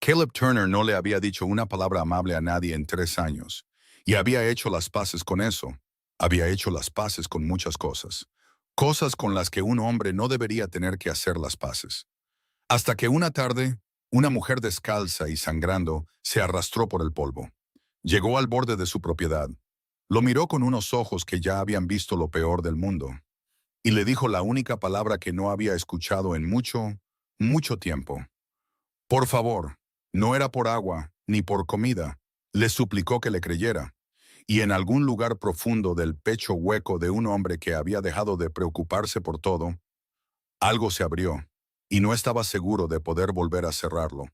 Caleb Turner no le había dicho una palabra amable a nadie en 3 años, y había hecho las paces con eso. Había hecho las paces con muchas cosas, cosas con las que un hombre no debería tener que hacer las paces. Hasta que una tarde, una mujer descalza y sangrando se arrastró por el polvo. Llegó al borde de su propiedad. Lo miró con unos ojos que ya habían visto lo peor del mundo, y le dijo la única palabra que no había escuchado en mucho, mucho tiempo. Por favor, no era por agua ni por comida. Le suplicó que le creyera, y en algún lugar profundo del pecho hueco de un hombre que había dejado de preocuparse por todo, algo se abrió, y no estaba seguro de poder volver a cerrarlo.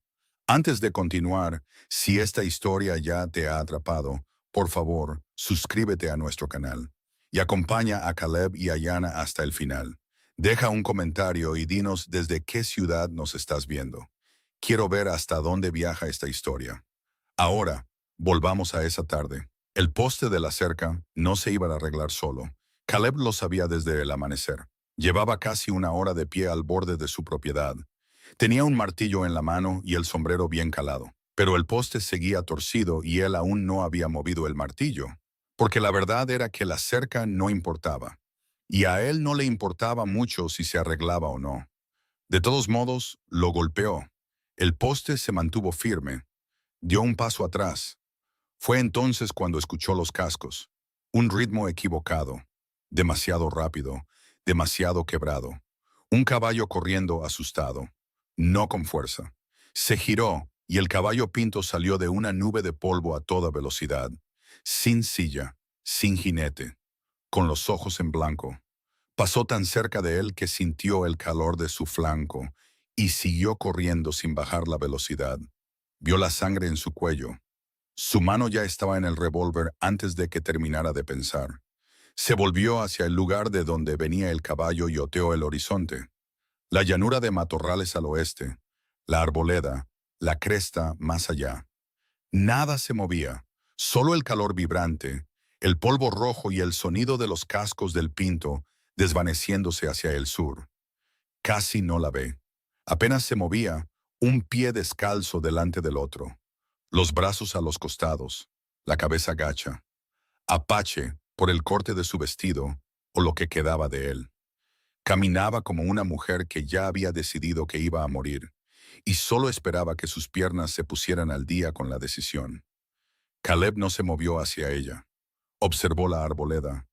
Antes de continuar, si esta historia ya te ha atrapado, por favor, suscríbete a nuestro canal y acompaña a Caleb y a Yana hasta el final. Deja un comentario y dinos desde qué ciudad nos estás viendo. Quiero ver hasta dónde viaja esta historia. Ahora, volvamos a esa tarde. El poste de la cerca no se iba a arreglar solo. Caleb lo sabía desde el amanecer. Llevaba casi una hora de pie al borde de su propiedad. Tenía un martillo en la mano y el sombrero bien calado. Pero el poste seguía torcido y él aún no había movido el martillo. Porque la verdad era que la cerca no importaba. Y a él no le importaba mucho si se arreglaba o no. De todos modos, lo golpeó. El poste se mantuvo firme. Dio un paso atrás. Fue entonces cuando escuchó los cascos. Un ritmo equivocado. Demasiado rápido. Demasiado quebrado. Un caballo corriendo asustado. No con fuerza. Se giró y el caballo pinto salió de una nube de polvo a toda velocidad. Sin silla. Sin jinete. Con los ojos en blanco. Pasó tan cerca de él que sintió el calor de su flanco y siguió corriendo sin bajar la velocidad. Vio la sangre en su cuello. Su mano ya estaba en el revólver antes de que terminara de pensar. Se volvió hacia el lugar de donde venía el caballo y oteó el horizonte. La llanura de matorrales al oeste, la arboleda, la cresta más allá. Nada se movía, solo el calor vibrante, el polvo rojo y el sonido de los cascos del pinto desvaneciéndose hacia el sur. Casi no la ve. Apenas se movía, un pie descalzo delante del otro, los brazos a los costados, la cabeza gacha. Apache por el corte de su vestido o lo que quedaba de él. Caminaba como una mujer que ya había decidido que iba a morir y solo esperaba que sus piernas se pusieran al día con la decisión. Caleb no se movió hacia ella. Observó la arboleda,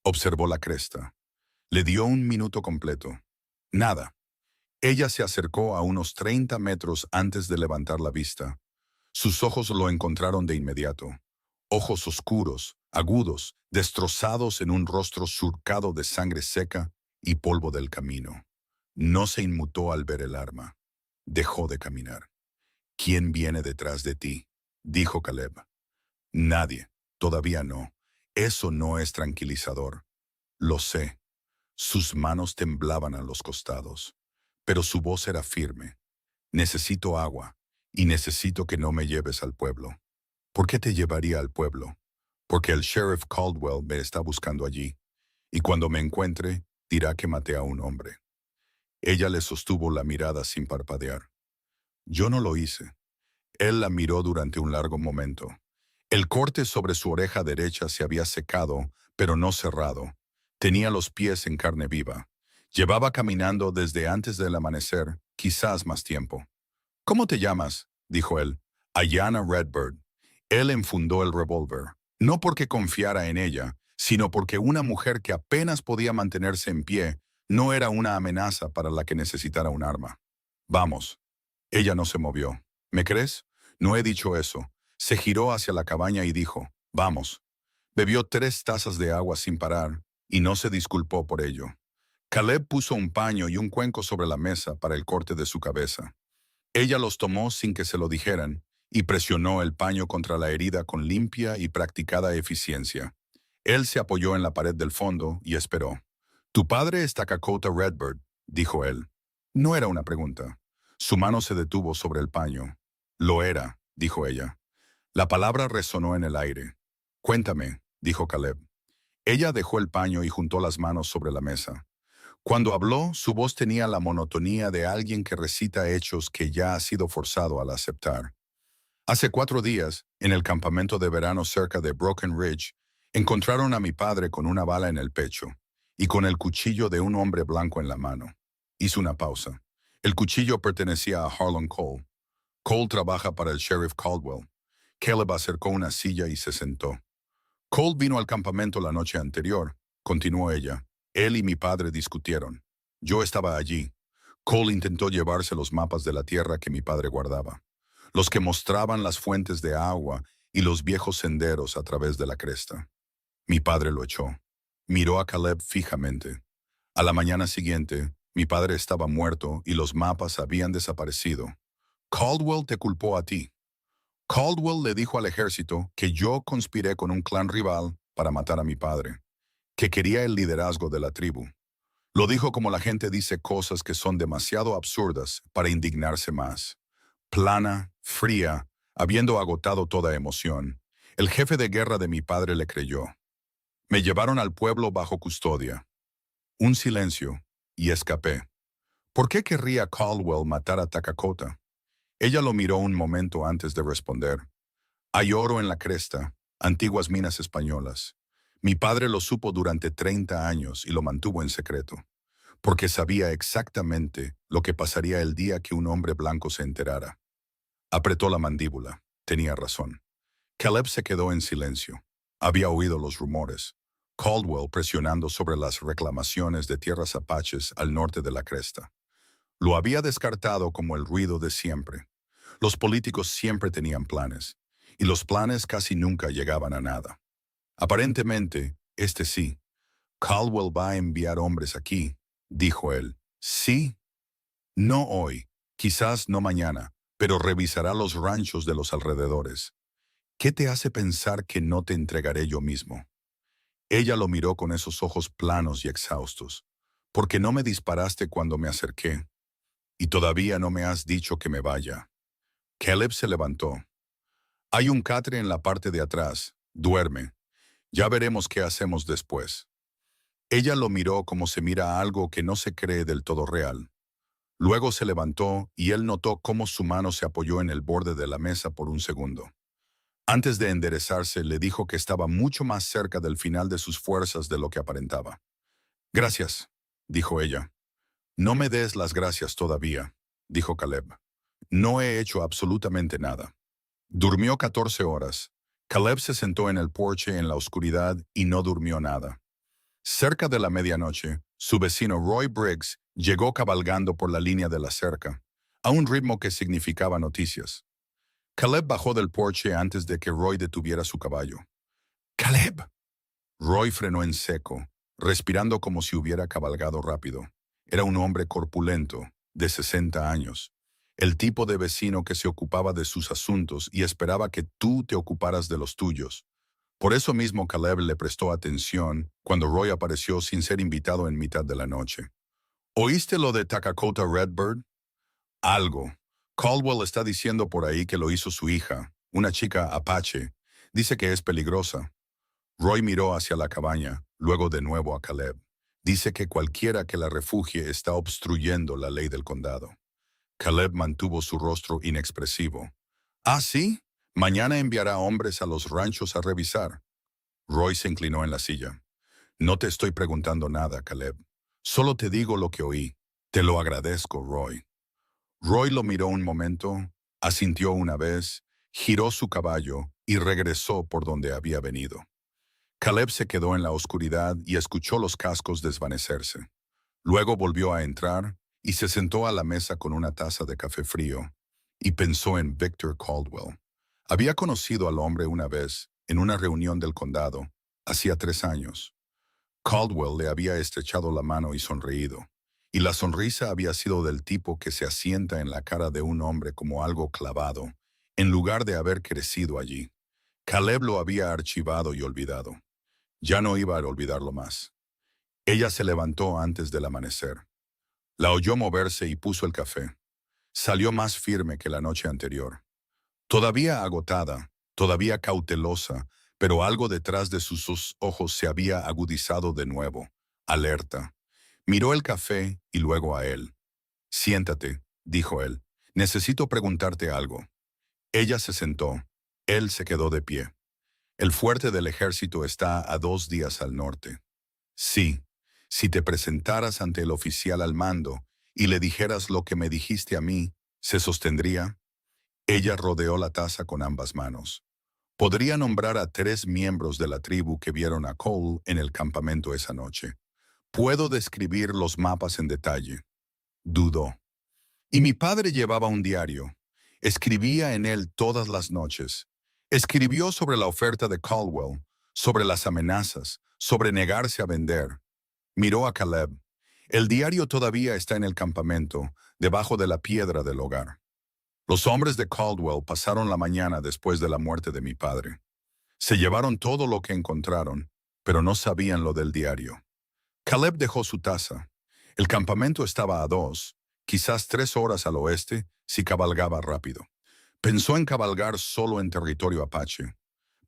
observó la cresta. Le dio un minuto completo. Nada. Ella se acercó a unos 30 metros antes de levantar la vista. Sus ojos lo encontraron de inmediato. Ojos oscuros, agudos, destrozados en un rostro surcado de sangre seca y polvo del camino. No se inmutó al ver el arma. Dejó de caminar. ¿Quién viene detrás de ti?, dijo Caleb. Nadie. Todavía no. Eso no es tranquilizador. Lo sé. Sus manos temblaban a los costados, pero su voz era firme. Necesito agua, y necesito que no me lleves al pueblo. ¿Por qué te llevaría al pueblo? Porque el sheriff Caldwell me está buscando allí, y cuando me encuentre, dirá que maté a un hombre. Ella le sostuvo la mirada sin parpadear. Yo no lo hice. Él la miró durante un largo momento. El corte sobre su oreja derecha se había secado, pero no cerrado. Tenía los pies en carne viva. Llevaba caminando desde antes del amanecer, quizás más tiempo. ¿Cómo te llamas?, dijo él. Ayanna Redbird. Él enfundó el revólver, no porque confiara en ella, sino porque una mujer que apenas podía mantenerse en pie no era una amenaza para la que necesitara un arma. Vamos. Ella no se movió. ¿Me crees? No he dicho eso. Se giró hacia la cabaña y dijo, vamos. Bebió 3 tazas de agua sin parar y no se disculpó por ello. Caleb puso un paño y un cuenco sobre la mesa para el corte de su cabeza. Ella los tomó sin que se lo dijeran y presionó el paño contra la herida con limpia y practicada eficiencia. Él se apoyó en la pared del fondo y esperó. «Tu padre es Takakota Redbird», dijo él. No era una pregunta. Su mano se detuvo sobre el paño. «Lo era», dijo ella. La palabra resonó en el aire. «Cuéntame», dijo Caleb. Ella dejó el paño y juntó las manos sobre la mesa. Cuando habló, su voz tenía la monotonía de alguien que recita hechos que ya ha sido forzado al aceptar. Hace 4 días, en el campamento de verano cerca de Broken Ridge, encontraron a mi padre con una bala en el pecho y con el cuchillo de un hombre blanco en la mano. Hizo una pausa. El cuchillo pertenecía a Harlan Cole. Cole trabaja para el sheriff Caldwell. Caleb acercó una silla y se sentó. Cole vino al campamento la noche anterior, continuó ella. Él y mi padre discutieron. Yo estaba allí. Cole intentó llevarse los mapas de la tierra que mi padre guardaba, los que mostraban las fuentes de agua y los viejos senderos a través de la cresta. Mi padre lo echó. Miró a Caleb fijamente. A la mañana siguiente, mi padre estaba muerto y los mapas habían desaparecido. Caldwell te culpó a ti. Caldwell le dijo al ejército que yo conspiré con un clan rival para matar a mi padre, que quería el liderazgo de la tribu. Lo dijo como la gente dice cosas que son demasiado absurdas para indignarse más. Plana, fría, habiendo agotado toda emoción, el jefe de guerra de mi padre le creyó. Me llevaron al pueblo bajo custodia. Un silencio, y escapé. ¿Por qué querría Caldwell matar a Takakota? Ella lo miró un momento antes de responder. Hay oro en la cresta, antiguas minas españolas. Mi padre lo supo durante 30 años y lo mantuvo en secreto, porque sabía exactamente lo que pasaría el día que un hombre blanco se enterara. Apretó la mandíbula. Tenía razón. Caleb se quedó en silencio. Había oído los rumores. Caldwell presionando sobre las reclamaciones de tierras apaches al norte de la cresta. Lo había descartado como el ruido de siempre. Los políticos siempre tenían planes, y los planes casi nunca llegaban a nada. Aparentemente, este sí. Caldwell va a enviar hombres aquí, dijo él. Sí, no hoy, quizás no mañana, pero revisará los ranchos de los alrededores. ¿Qué te hace pensar que no te entregaré yo mismo? Ella lo miró con esos ojos planos y exhaustos. Porque no me disparaste cuando me acerqué, y todavía no me has dicho que me vaya. Caleb se levantó. Hay un catre en la parte de atrás. Duerme. Ya veremos qué hacemos después. Ella lo miró como se mira a algo que no se cree del todo real. Luego se levantó y él notó cómo su mano se apoyó en el borde de la mesa por un segundo. Antes de enderezarse, le dijo que estaba mucho más cerca del final de sus fuerzas de lo que aparentaba. Gracias, dijo ella. No me des las gracias todavía, dijo Caleb. No he hecho absolutamente nada. Durmió 14 horas. Caleb se sentó en el porche en la oscuridad y no durmió nada. Cerca de la medianoche, su vecino Roy Briggs llegó cabalgando por la línea de la cerca, a un ritmo que significaba noticias. Caleb bajó del porche antes de que Roy detuviera su caballo. ¡Caleb! Roy frenó en seco, respirando como si hubiera cabalgado rápido. Era un hombre corpulento, de 60 años. El tipo de vecino que se ocupaba de sus asuntos y esperaba que tú te ocuparas de los tuyos. Por eso mismo Caleb le prestó atención cuando Roy apareció sin ser invitado en mitad de la noche. ¿Oíste lo de Takakota Redbird? Algo. Caldwell está diciendo por ahí que lo hizo su hija, una chica apache. Dice que es peligrosa. Roy miró hacia la cabaña, luego de nuevo a Caleb. Dice que cualquiera que la refugie está obstruyendo la ley del condado. Caleb mantuvo su rostro inexpresivo. ¿Ah, sí? Mañana enviará hombres a los ranchos a revisar. Roy se inclinó en la silla. No te estoy preguntando nada, Caleb. Solo te digo lo que oí. Te lo agradezco, Roy. Roy lo miró un momento, asintió una vez, giró su caballo y regresó por donde había venido. Caleb se quedó en la oscuridad y escuchó los cascos desvanecerse. Luego volvió a entrar y se sentó a la mesa con una taza de café frío y pensó en Victor Caldwell. Había conocido al hombre una vez, en una reunión del condado, hacía 3 años. Caldwell le había estrechado la mano y sonreído, y la sonrisa había sido del tipo que se asienta en la cara de un hombre como algo clavado, en lugar de haber crecido allí. Caleb lo había archivado y olvidado. Ya no iba a olvidarlo más. Ella se levantó antes del amanecer. La oyó moverse y puso el café. Salió más firme que la noche anterior. Todavía agotada, todavía cautelosa, pero algo detrás de sus ojos se había agudizado de nuevo, alerta. Miró el café y luego a él. Siéntate, dijo él. Necesito preguntarte algo. Ella se sentó. Él se quedó de pie. El fuerte del ejército está a 2 días al norte. Sí, si te presentaras ante el oficial al mando y le dijeras lo que me dijiste a mí, ¿se sostendría? Ella rodeó la taza con ambas manos. Podría nombrar a 3 miembros de la tribu que vieron a Cole en el campamento esa noche. Puedo describir los mapas en detalle. Dudó. Y mi padre llevaba un diario. Escribía en él todas las noches. Escribió sobre la oferta de Caldwell, sobre las amenazas, sobre negarse a vender. Miró a Caleb. El diario todavía está en el campamento, debajo de la piedra del hogar. Los hombres de Caldwell pasaron la mañana después de la muerte de mi padre. Se llevaron todo lo que encontraron, pero no sabían lo del diario. Caleb dejó su taza. El campamento estaba a 2, quizás 3 horas al oeste si cabalgaba rápido. Pensó en cabalgar solo en territorio apache.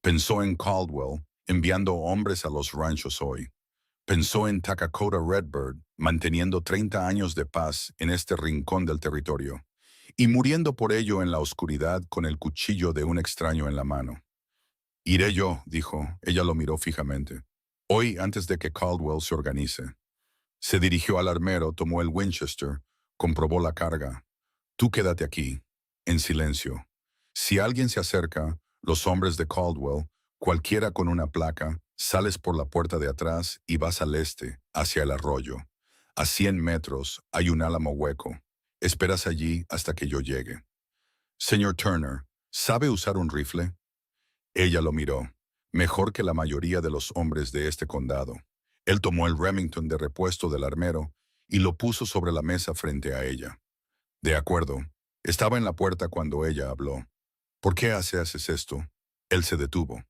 Pensó en Caldwell enviando hombres a los ranchos hoy. Pensó en Takakota Redbird manteniendo 30 años de paz en este rincón del territorio y muriendo por ello en la oscuridad con el cuchillo de un extraño en la mano. Iré yo, dijo. Ella lo miró fijamente. Hoy antes de que Caldwell se organice. Se dirigió al armero, tomó el Winchester, comprobó la carga. Tú quédate aquí, en silencio. Si alguien se acerca, los hombres de Caldwell, cualquiera con una placa, sales por la puerta de atrás y vas al este, hacia el arroyo. A 100 metros hay un álamo hueco. Esperas allí hasta que yo llegue. Señor Turner, ¿sabe usar un rifle? Ella lo miró. Mejor que la mayoría de los hombres de este condado. Él tomó el Remington de repuesto del armero y lo puso sobre la mesa frente a ella. De acuerdo. Estaba en la puerta cuando ella habló. ¿Por qué haces esto? Él se detuvo.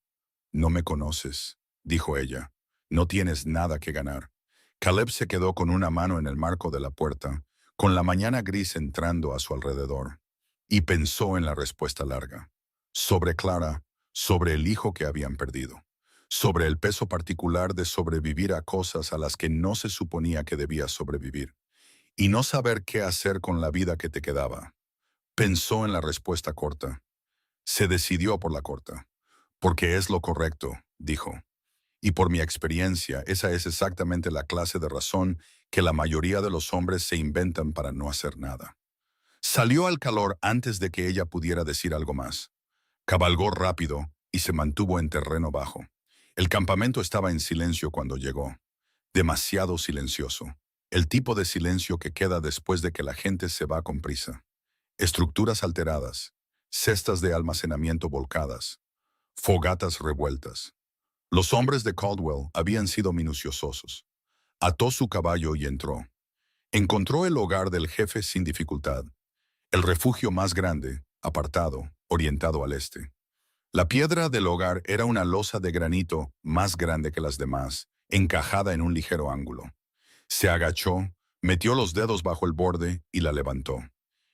No me conoces, dijo ella. No tienes nada que ganar. Caleb se quedó con una mano en el marco de la puerta, con la mañana gris entrando a su alrededor, y pensó en la respuesta larga. Sobre Clara, sobre el hijo que habían perdido, sobre el peso particular de sobrevivir a cosas a las que no se suponía que debías sobrevivir, y no saber qué hacer con la vida que te quedaba. Pensó en la respuesta corta. Se decidió por la corta. Porque es lo correcto, dijo. Y por mi experiencia, esa es exactamente la clase de razón que la mayoría de los hombres se inventan para no hacer nada. Salió al calor antes de que ella pudiera decir algo más. Cabalgó rápido y se mantuvo en terreno bajo. El campamento estaba en silencio cuando llegó. Demasiado silencioso. El tipo de silencio que queda después de que la gente se va con prisa. Estructuras alteradas, cestas de almacenamiento volcadas, fogatas revueltas. Los hombres de Caldwell habían sido minuciosos. Ató su caballo y entró. Encontró el hogar del jefe sin dificultad. El refugio más grande, apartado, orientado al este. La piedra del hogar era una losa de granito más grande que las demás, encajada en un ligero ángulo. Se agachó, metió los dedos bajo el borde y la levantó.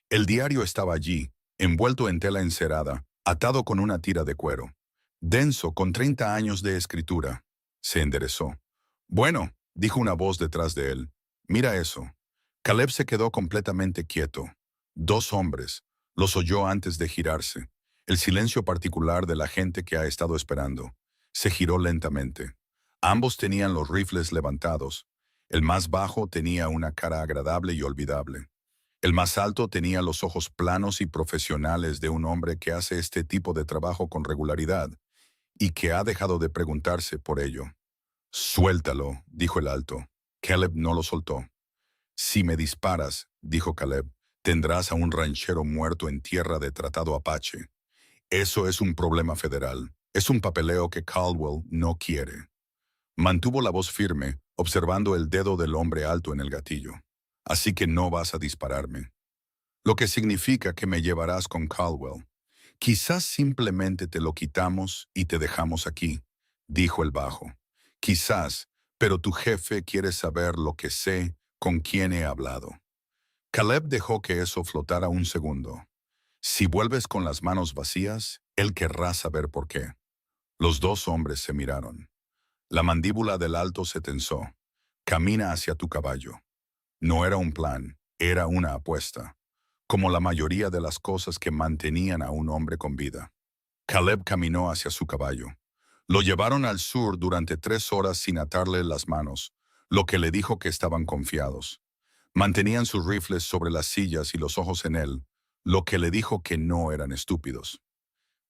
El diario estaba allí, envuelto en tela encerada, atado con una tira de cuero. Denso, con 30 años de escritura. Se enderezó. Bueno, dijo una voz detrás de él. Mira eso. Caleb se quedó completamente quieto. 2 hombres. Los oyó antes de girarse. El silencio particular de la gente que ha estado esperando. Se giró lentamente. Ambos tenían los rifles levantados. El más bajo tenía una cara agradable y olvidable. El más alto tenía los ojos planos y profesionales de un hombre que hace este tipo de trabajo con regularidad y que ha dejado de preguntarse por ello. Suéltalo, dijo el alto. Caleb no lo soltó. Si me disparas, dijo Caleb, tendrás a un ranchero muerto en tierra de tratado apache. Eso es un problema federal. Es un papeleo que Caldwell no quiere. Mantuvo la voz firme, observando el dedo del hombre alto en el gatillo. Así que no vas a dispararme. Lo que significa que me llevarás con Caldwell. Quizás simplemente te lo quitamos y te dejamos aquí, dijo el bajo. Quizás, pero tu jefe quiere saber lo que sé, con quién he hablado. Caleb dejó que eso flotara un segundo. Si vuelves con las manos vacías, él querrá saber por qué. Los 2 hombres se miraron. La mandíbula del alto se tensó. Camina hacia tu caballo. No era un plan, era una apuesta, como la mayoría de las cosas que mantenían a un hombre con vida. Caleb caminó hacia su caballo. Lo llevaron al sur durante 3 horas sin atarle las manos, lo que le dijo que estaban confiados. Mantenían sus rifles sobre las sillas y los ojos en él, lo que le dijo que no eran estúpidos.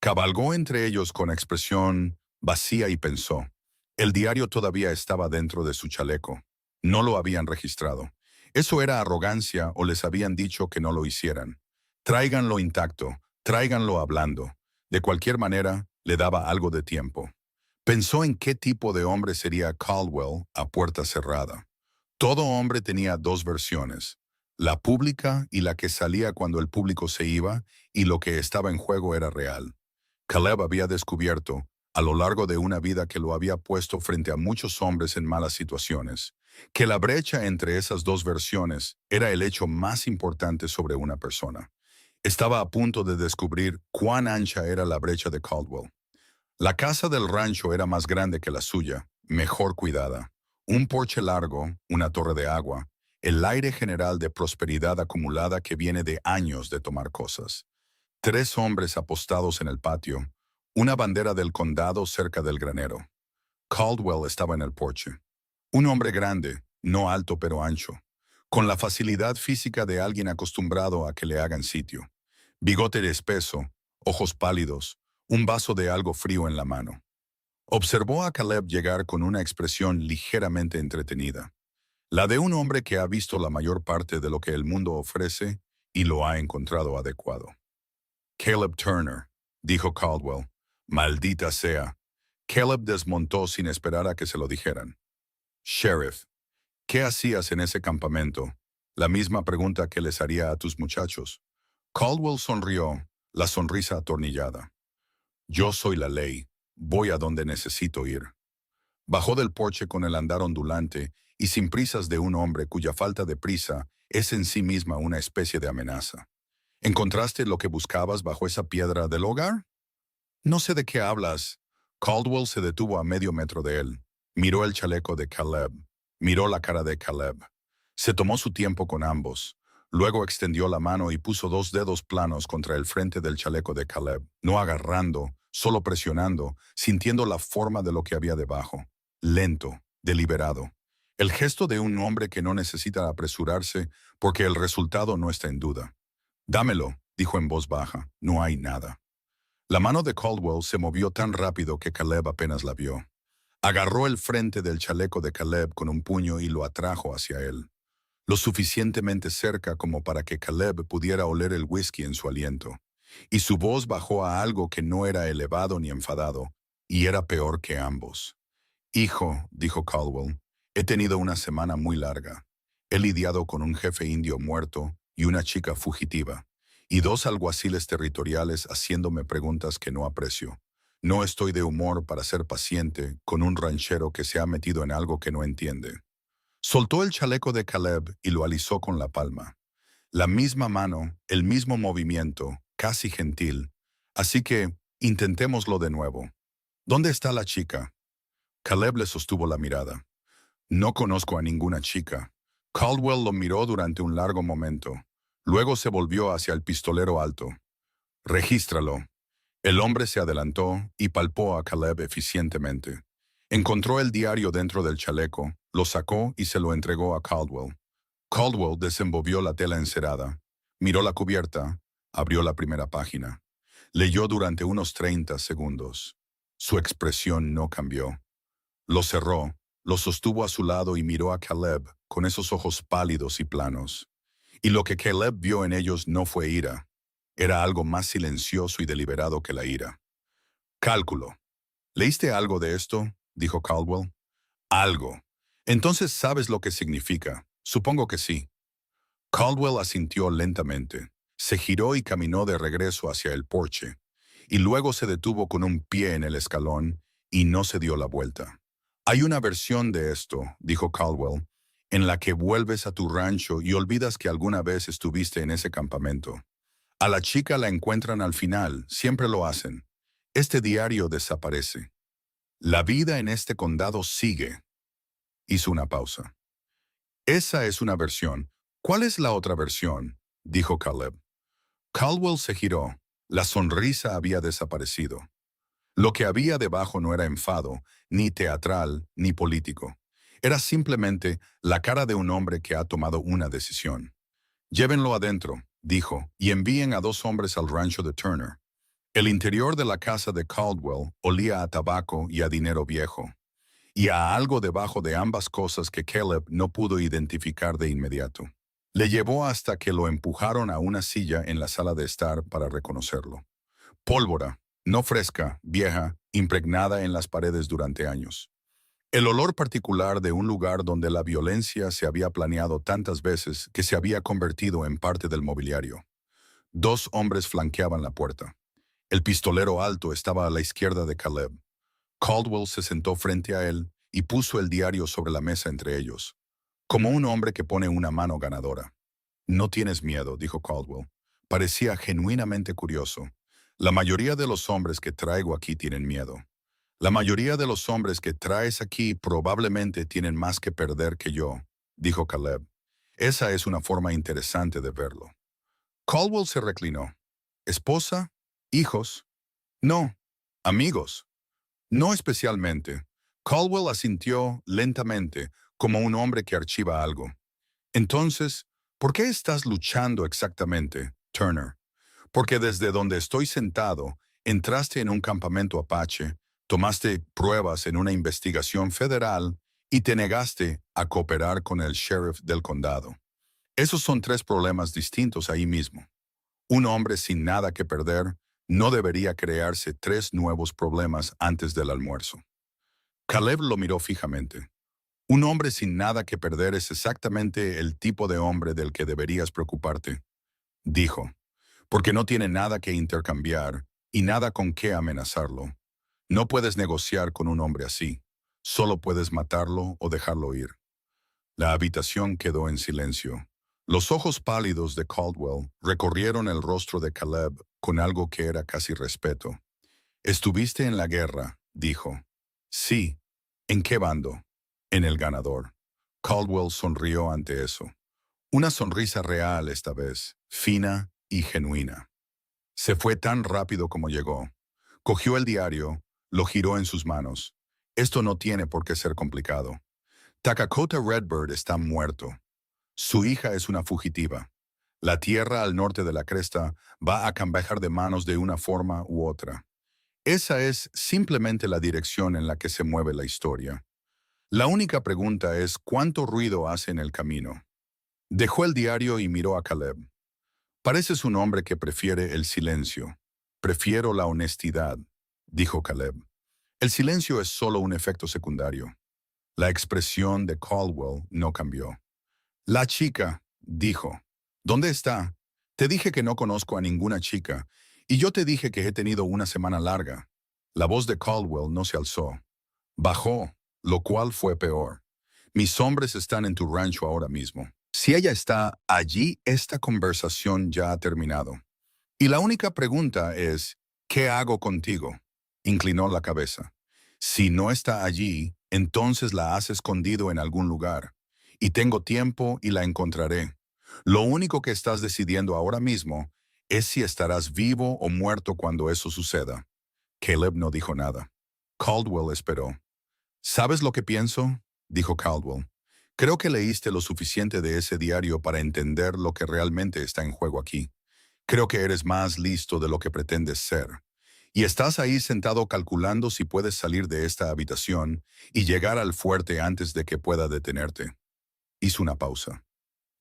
Cabalgó entre ellos con expresión vacía y pensó. El diario todavía estaba dentro de su chaleco. No lo habían registrado. ¿Eso era arrogancia o les habían dicho que no lo hicieran? Tráiganlo intacto, tráiganlo hablando. De cualquier manera, le daba algo de tiempo. Pensó en qué tipo de hombre sería Caldwell a puerta cerrada. Todo hombre tenía dos versiones, la pública y la que salía cuando el público se iba y lo que estaba en juego era real. Caleb había descubierto, a lo largo de una vida que lo había puesto frente a muchos hombres en malas situaciones, que la brecha entre esas dos versiones era el hecho más importante sobre una persona. Estaba a punto de descubrir cuán ancha era la brecha de Caldwell. La casa del rancho era más grande que la suya, mejor cuidada. Un porche largo, una torre de agua, el aire general de prosperidad acumulada que viene de años de tomar cosas. 3 hombres apostados en el patio, una bandera del condado cerca del granero. Caldwell estaba en el porche. Un hombre grande, no alto pero ancho, con la facilidad física de alguien acostumbrado a que le hagan sitio. Bigote espeso, ojos pálidos, un vaso de algo frío en la mano. Observó a Caleb llegar con una expresión ligeramente entretenida, la de un hombre que ha visto la mayor parte de lo que el mundo ofrece y lo ha encontrado adecuado. Caleb Turner, dijo Caldwell. Maldita sea. Caleb desmontó sin esperar a que se lo dijeran. Sheriff, ¿qué hacías en ese campamento? La misma pregunta que les haría a tus muchachos. Caldwell sonrió, la sonrisa atornillada. Yo soy la ley. Voy a donde necesito ir. Bajó del porche con el andar ondulante y sin prisas de un hombre cuya falta de prisa es en sí misma una especie de amenaza. ¿Encontraste lo que buscabas bajo esa piedra del hogar? No sé de qué hablas. Caldwell se detuvo a medio metro de él. Miró el chaleco de Caleb. Miró la cara de Caleb. Se tomó su tiempo con ambos. Luego extendió la mano y puso 2 dedos planos contra el frente del chaleco de Caleb, no agarrando, solo presionando, sintiendo la forma de lo que había debajo. Lento, deliberado. El gesto de un hombre que no necesita apresurarse porque el resultado no está en duda. Dámelo, dijo en voz baja. No hay nada. La mano de Caldwell se movió tan rápido que Caleb apenas la vio. Agarró el frente del chaleco de Caleb con un puño y lo atrajo hacia él, lo suficientemente cerca como para que Caleb pudiera oler el whisky en su aliento. Y su voz bajó a algo que no era elevado ni enfadado, y era peor que ambos. Hijo, dijo Caldwell, he tenido una semana muy larga. He lidiado con un jefe indio muerto y una chica fugitiva, y 2 alguaciles territoriales haciéndome preguntas que no aprecio. No estoy de humor para ser paciente con un ranchero que se ha metido en algo que no entiende. Soltó el chaleco de Caleb y lo alisó con la palma. La misma mano, el mismo movimiento, casi gentil. Así que, intentémoslo de nuevo. ¿Dónde está la chica? Caleb le sostuvo la mirada. No conozco a ninguna chica. Caldwell lo miró durante un largo momento. Luego se volvió hacia el pistolero alto. Regístralo. El hombre se adelantó y palpó a Caleb eficientemente. Encontró el diario dentro del chaleco, lo sacó y se lo entregó a Caldwell. Caldwell desenvolvió la tela encerada, miró la cubierta, abrió la primera página. Leyó durante unos 30 segundos. Su expresión no cambió. Lo cerró, lo sostuvo a su lado y miró a Caleb con esos ojos pálidos y planos. Y lo que Caleb vio en ellos no fue ira. Era algo más silencioso y deliberado que la ira. Cálculo. ¿Leíste algo de esto? Dijo Caldwell. Algo. Entonces sabes lo que significa. Supongo que sí. Caldwell asintió lentamente. Se giró y caminó de regreso hacia el porche. Y luego se detuvo con un pie en el escalón y no se dio la vuelta. Hay una versión de esto, dijo Caldwell, en la que vuelves a tu rancho y olvidas que alguna vez estuviste en ese campamento. A la chica la encuentran al final, siempre lo hacen. Este diario desaparece. La vida en este condado sigue. Hizo una pausa. Esa es una versión. ¿Cuál es la otra versión?, dijo Caleb. Caldwell se giró. La sonrisa había desaparecido. Lo que había debajo no era enfado, ni teatral, ni político. Era simplemente la cara de un hombre que ha tomado una decisión. Llévenlo adentro, dijo, y envíen a 2 hombres al rancho de Turner. El interior de la casa de Caldwell olía a tabaco y a dinero viejo, y a algo debajo de ambas cosas que Caleb no pudo identificar de inmediato. Le llevó hasta que lo empujaron a una silla en la sala de estar para reconocerlo. Pólvora, no fresca, vieja, impregnada en las paredes durante años. El olor particular de un lugar donde la violencia se había planeado tantas veces que se había convertido en parte del mobiliario. 2 hombres flanqueaban la puerta. El pistolero alto estaba a la izquierda de Caleb. Caldwell se sentó frente a él y puso el diario sobre la mesa entre ellos, como un hombre que pone una mano ganadora. «No tienes miedo», dijo Caldwell. Parecía genuinamente curioso. «La mayoría de los hombres que traigo aquí tienen miedo. La mayoría de los hombres que traes aquí probablemente tienen más que perder que yo», dijo Caleb. «Esa es una forma interesante de verlo». Caldwell se reclinó. «¿Esposa? ¿Hijos?» «No. Amigos». «No especialmente». Caldwell asintió lentamente, como un hombre que archiva algo. «Entonces, ¿por qué estás luchando exactamente, Turner?» «Porque desde donde estoy sentado, entraste en un campamento apache, tomaste pruebas en una investigación federal y te negaste a cooperar con el sheriff del condado. Esos son 3 problemas distintos ahí mismo. Un hombre sin nada que perder no debería crearse 3 nuevos problemas antes del almuerzo». Caleb lo miró fijamente. «Un hombre sin nada que perder es exactamente el tipo de hombre del que deberías preocuparte», dijo, «porque no tiene nada que intercambiar y nada con qué amenazarlo. No puedes negociar con un hombre así. Solo puedes matarlo o dejarlo ir». La habitación quedó en silencio. Los ojos pálidos de Caldwell recorrieron el rostro de Caleb con algo que era casi respeto. «Estuviste en la guerra», dijo. «Sí». «¿En qué bando?» «En el ganador». Caldwell sonrió ante eso. Una sonrisa real esta vez, fina y genuina. Se fue tan rápido como llegó. Cogió el diario, lo giró en sus manos. «Esto no tiene por qué ser complicado. Takakota Redbird está muerto. Su hija es una fugitiva. La tierra al norte de la cresta va a cambiar de manos de una forma u otra. Esa es simplemente la dirección en la que se mueve la historia. La única pregunta es cuánto ruido hace en el camino». Dejó el diario y miró a Caleb. «Pareces un hombre que prefiere el silencio». «Prefiero la honestidad», dijo Caleb. «El silencio es solo un efecto secundario». La expresión de Caldwell no cambió. «La chica», dijo. «¿Dónde está? Te dije que no conozco a ninguna chica, y yo te dije que he tenido una semana larga». La voz de Caldwell no se alzó. Bajó, lo cual fue peor. «Mis hombres están en tu rancho ahora mismo. Si ella está allí, esta conversación ya ha terminado. Y la única pregunta es, ¿qué hago contigo?». Inclinó la cabeza. «Si no está allí, entonces la has escondido en algún lugar. Y tengo tiempo y la encontraré. Lo único que estás decidiendo ahora mismo es si estarás vivo o muerto cuando eso suceda». Caleb no dijo nada. Caldwell esperó. «¿Sabes lo que pienso?», dijo Caldwell. «Creo que leíste lo suficiente de ese diario para entender lo que realmente está en juego aquí. Creo que eres más listo de lo que pretendes ser. Y estás ahí sentado calculando si puedes salir de esta habitación y llegar al fuerte antes de que pueda detenerte». Hizo una pausa.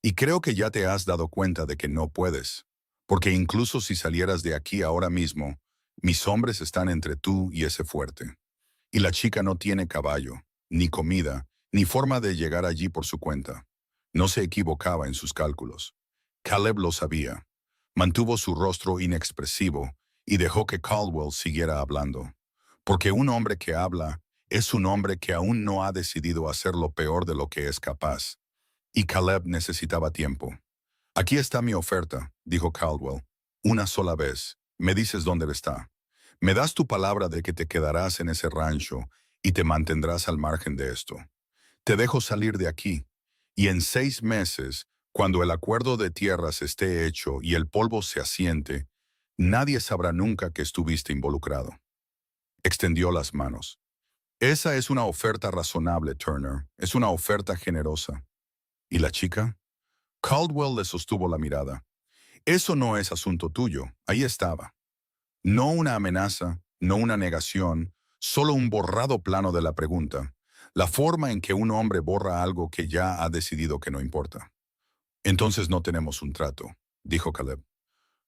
«Y creo que ya te has dado cuenta de que no puedes. Porque incluso si salieras de aquí ahora mismo, mis hombres están entre tú y ese fuerte. Y la chica no tiene caballo, ni comida, ni forma de llegar allí por su cuenta». No se equivocaba en sus cálculos. Caleb lo sabía. Mantuvo su rostro inexpresivo y dejó que Caldwell siguiera hablando. Porque un hombre que habla es un hombre que aún no ha decidido hacer lo peor de lo que es capaz. Y Caleb necesitaba tiempo. «Aquí está mi oferta», dijo Caldwell. «Una sola vez. Me dices dónde está. Me das tu palabra de que te quedarás en ese rancho y te mantendrás al margen de esto. Te dejo salir de aquí. Y en 6 meses, cuando el acuerdo de tierras esté hecho y el polvo se asiente, nadie sabrá nunca que estuviste involucrado. Extendió las manos. Esa es una oferta razonable, Turner. Es una oferta generosa. ¿Y la chica? Caldwell le sostuvo la mirada. Eso no es asunto tuyo. Ahí estaba. No una amenaza, no una negación, solo un borrado plano de la pregunta. La forma en que un hombre borra algo que ya ha decidido que no importa. Entonces no tenemos un trato, dijo Caleb.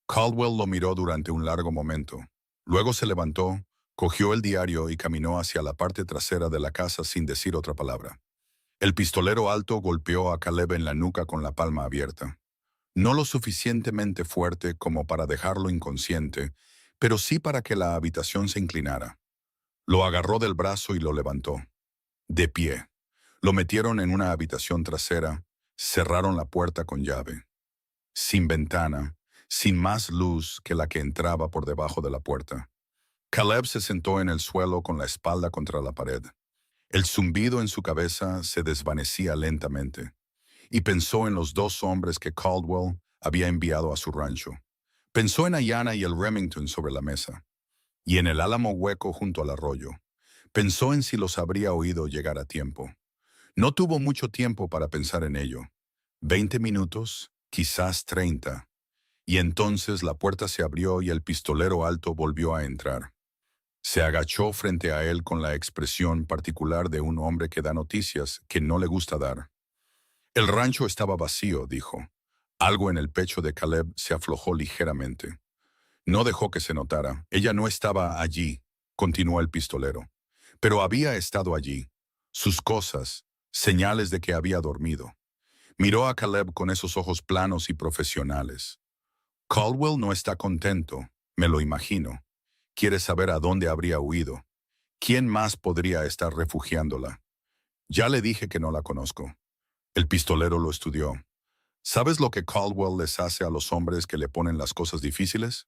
Caldwell lo miró durante un largo momento. Luego se levantó, cogió el diario y caminó hacia la parte trasera de la casa sin decir otra palabra. El pistolero alto golpeó a Caleb en la nuca con la palma abierta. No lo suficientemente fuerte como para dejarlo inconsciente, pero sí para que la habitación se inclinara. Lo agarró del brazo y lo levantó. De pie. Lo metieron en una habitación trasera, cerraron la puerta con llave. Sin ventana, sin más luz que la que entraba por debajo de la puerta. Caleb se sentó en el suelo con la espalda contra la pared. El zumbido en su cabeza se desvanecía lentamente, y pensó en los 2 hombres que Caldwell había enviado a su rancho. Pensó en Ayanna y el Remington sobre la mesa, y en el álamo hueco junto al arroyo. Pensó en si los habría oído llegar a tiempo. No tuvo mucho tiempo para pensar en ello. 20 minutos, quizás 30. Y entonces la puerta se abrió y el pistolero alto volvió a entrar. Se agachó frente a él con la expresión particular de un hombre que da noticias que no le gusta dar. El rancho estaba vacío, dijo. Algo en el pecho de Caleb se aflojó ligeramente. No dejó que se notara. Ella no estaba allí, continuó el pistolero. Pero había estado allí. Sus cosas, señales de que había dormido. Miró a Caleb con esos ojos planos y profesionales. Caldwell no está contento, me lo imagino. Quiere saber a dónde habría huido. ¿Quién más podría estar refugiándola? Ya le dije que no la conozco. El pistolero lo estudió. ¿Sabes lo que Caldwell les hace a los hombres que le ponen las cosas difíciles?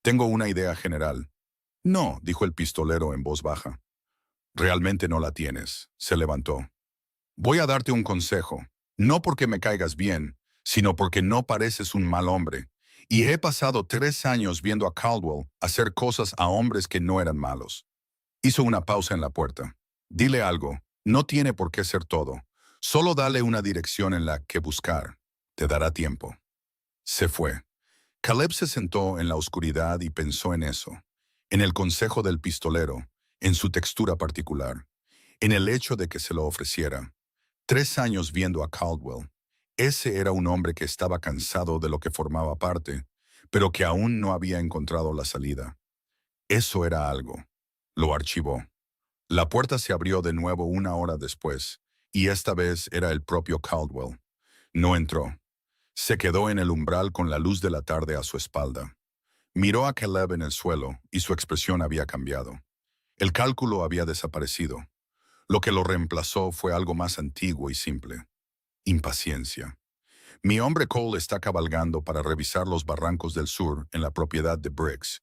Tengo una idea general. No, dijo el pistolero en voz baja. Realmente no la tienes. Se levantó. Voy a darte un consejo. No porque me caigas bien, sino porque no pareces un mal hombre. Y he pasado 3 años viendo a Caldwell hacer cosas a hombres que no eran malos. Hizo una pausa en la puerta. Dile algo. No tiene por qué ser todo. Solo dale una dirección en la que buscar. Te dará tiempo. Se fue. Caleb se sentó en la oscuridad y pensó en eso, en el consejo del pistolero, en su textura particular, en el hecho de que se lo ofreciera. 3 años viendo a Caldwell. Ese era un hombre que estaba cansado de lo que formaba parte, pero que aún no había encontrado la salida. Eso era algo. Lo archivó. La puerta se abrió de nuevo 1 hora después, y esta vez era el propio Caldwell. No entró. Se quedó en el umbral con la luz de la tarde a su espalda. Miró a Caleb en el suelo y su expresión había cambiado. El cálculo había desaparecido. Lo que lo reemplazó fue algo más antiguo y simple. Impaciencia. Mi hombre Cole está cabalgando para revisar los barrancos del sur en la propiedad de Briggs,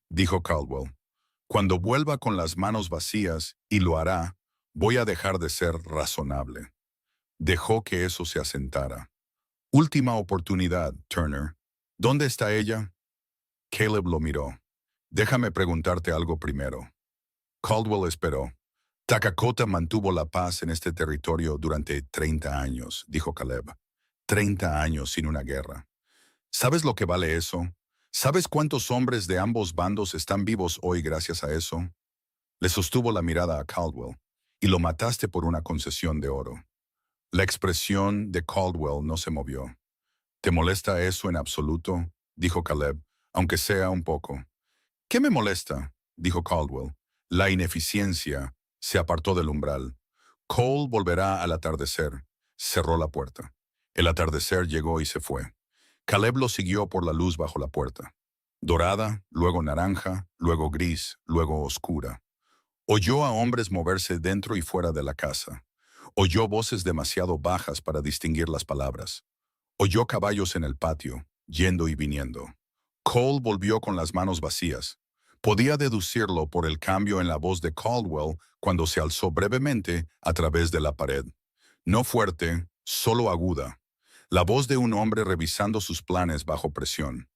dijo Caldwell. Cuando vuelva con las manos vacías, y lo hará, voy a dejar de ser razonable. Dejó que eso se asentara. Última oportunidad, Turner. ¿Dónde está ella? Caleb lo miró. Déjame preguntarte algo primero. Caldwell esperó. Takakota mantuvo la paz en este territorio durante 30 años, dijo Caleb. 30 años sin una guerra. ¿Sabes lo que vale eso? ¿Sabes cuántos hombres de ambos bandos están vivos hoy gracias a eso? Le sostuvo la mirada a Caldwell. Y lo mataste por una concesión de oro. La expresión de Caldwell no se movió. ¿Te molesta eso en absoluto? Dijo Caleb, aunque sea un poco. ¿Qué me molesta? Dijo Caldwell. La ineficiencia. Se apartó del umbral. Cole volverá al atardecer. Cerró la puerta. El atardecer llegó y se fue. Caleb lo siguió por la luz bajo la puerta. Dorada, luego naranja, luego gris, luego oscura. Oyó a hombres moverse dentro y fuera de la casa. Oyó voces demasiado bajas para distinguir las palabras. Oyó caballos en el patio, yendo y viniendo. Cole volvió con las manos vacías. Podía deducirlo por el cambio en la voz de Caldwell cuando se alzó brevemente a través de la pared. No fuerte, solo aguda, la voz de un hombre revisando sus planes bajo presión.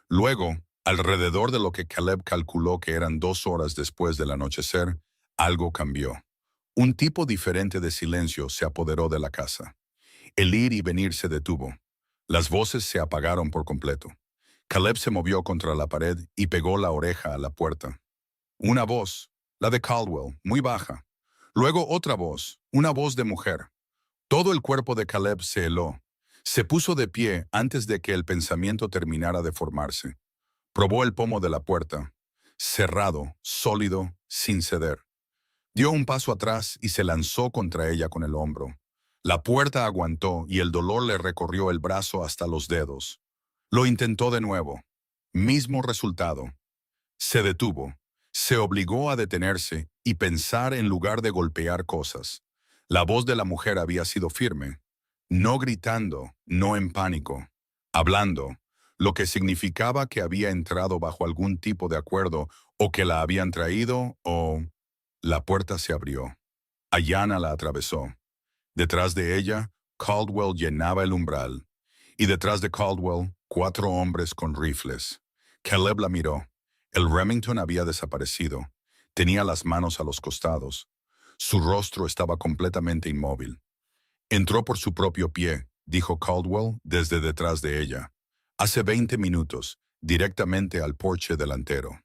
Luego, alrededor de lo que Caleb calculó que eran 2 horas después del anochecer, algo cambió. Un tipo diferente de silencio se apoderó de la casa. El ir y venir se detuvo. Las voces se apagaron por completo. Caleb se movió contra la pared y pegó la oreja a la puerta. Una voz, la de Caldwell, muy baja. Luego otra voz, una voz de mujer. Todo el cuerpo de Caleb se heló. Se puso de pie antes de que el pensamiento terminara de formarse. Probó el pomo de la puerta. Cerrado, sólido, sin ceder. Dio un paso atrás y se lanzó contra ella con el hombro. La puerta aguantó y el dolor le recorrió el brazo hasta los dedos. Lo intentó de nuevo. Mismo resultado. Se detuvo. Se obligó a detenerse y pensar en lugar de golpear cosas. La voz de la mujer había sido firme. No gritando, no en pánico. Hablando, lo que significaba que había entrado bajo algún tipo de acuerdo o que la habían traído o... La puerta se abrió. Ayanna la atravesó. Detrás de ella, Caldwell llenaba el umbral. Y detrás de Caldwell, 4 hombres con rifles. Caleb la miró. El Remington había desaparecido. Tenía las manos a los costados. Su rostro estaba completamente inmóvil. Entró por su propio pie, dijo Caldwell desde detrás de ella. Hace 20 minutos, directamente al porche delantero.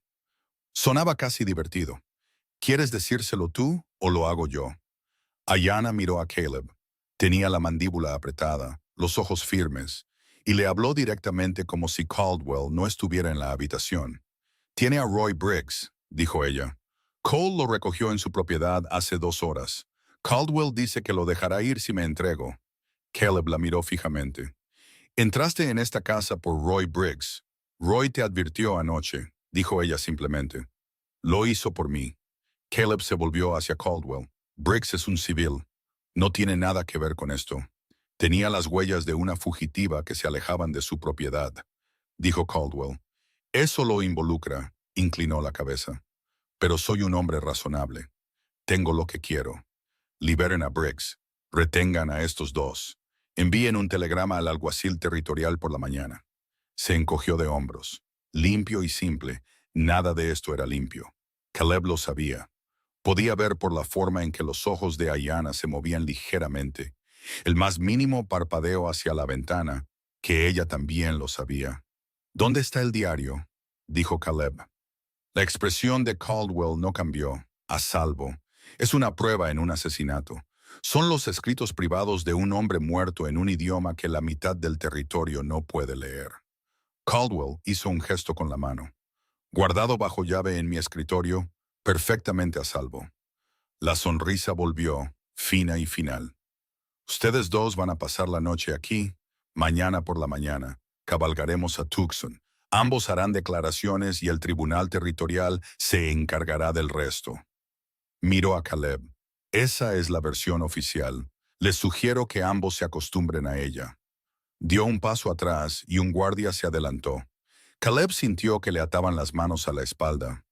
Sonaba casi divertido. ¿Quieres decírselo tú o lo hago yo? Ayanna miró a Caleb. Tenía la mandíbula apretada, los ojos firmes, y le habló directamente como si Caldwell no estuviera en la habitación. Tiene a Roy Briggs, dijo ella. Cole lo recogió en su propiedad hace 2 horas. Caldwell dice que lo dejará ir si me entrego. Caleb la miró fijamente. Entraste en esta casa por Roy Briggs. Roy te advirtió anoche, dijo ella simplemente. Lo hizo por mí. Caleb se volvió hacia Caldwell. Briggs es un civil. No tiene nada que ver con esto. Tenía las huellas de una fugitiva que se alejaban de su propiedad, dijo Caldwell. Eso lo involucra, inclinó la cabeza. Pero soy un hombre razonable. Tengo lo que quiero. Liberen a Briggs. Retengan a estos 2. Envíen un telegrama al alguacil territorial por la mañana. Se encogió de hombros. Limpio y simple. Nada de esto era limpio. Caleb lo sabía. Podía ver por la forma en que los ojos de Ayanna se movían ligeramente, el más mínimo parpadeo hacia la ventana, que ella también lo sabía. ¿Dónde está el diario?, dijo Caleb. La expresión de Caldwell no cambió. A salvo. Es una prueba en un asesinato. Son los escritos privados de un hombre muerto en un idioma que la mitad del territorio no puede leer. Caldwell hizo un gesto con la mano. Guardado bajo llave en mi escritorio, perfectamente a salvo. La sonrisa volvió, fina y final. Ustedes 2 van a pasar la noche aquí. Mañana por la mañana, cabalgaremos a Tucson. Ambos harán declaraciones y el tribunal territorial se encargará del resto. Miró a Caleb. Esa es la versión oficial. Les sugiero que ambos se acostumbren a ella. Dio un paso atrás y un guardia se adelantó. Caleb sintió que le ataban las manos a la espalda.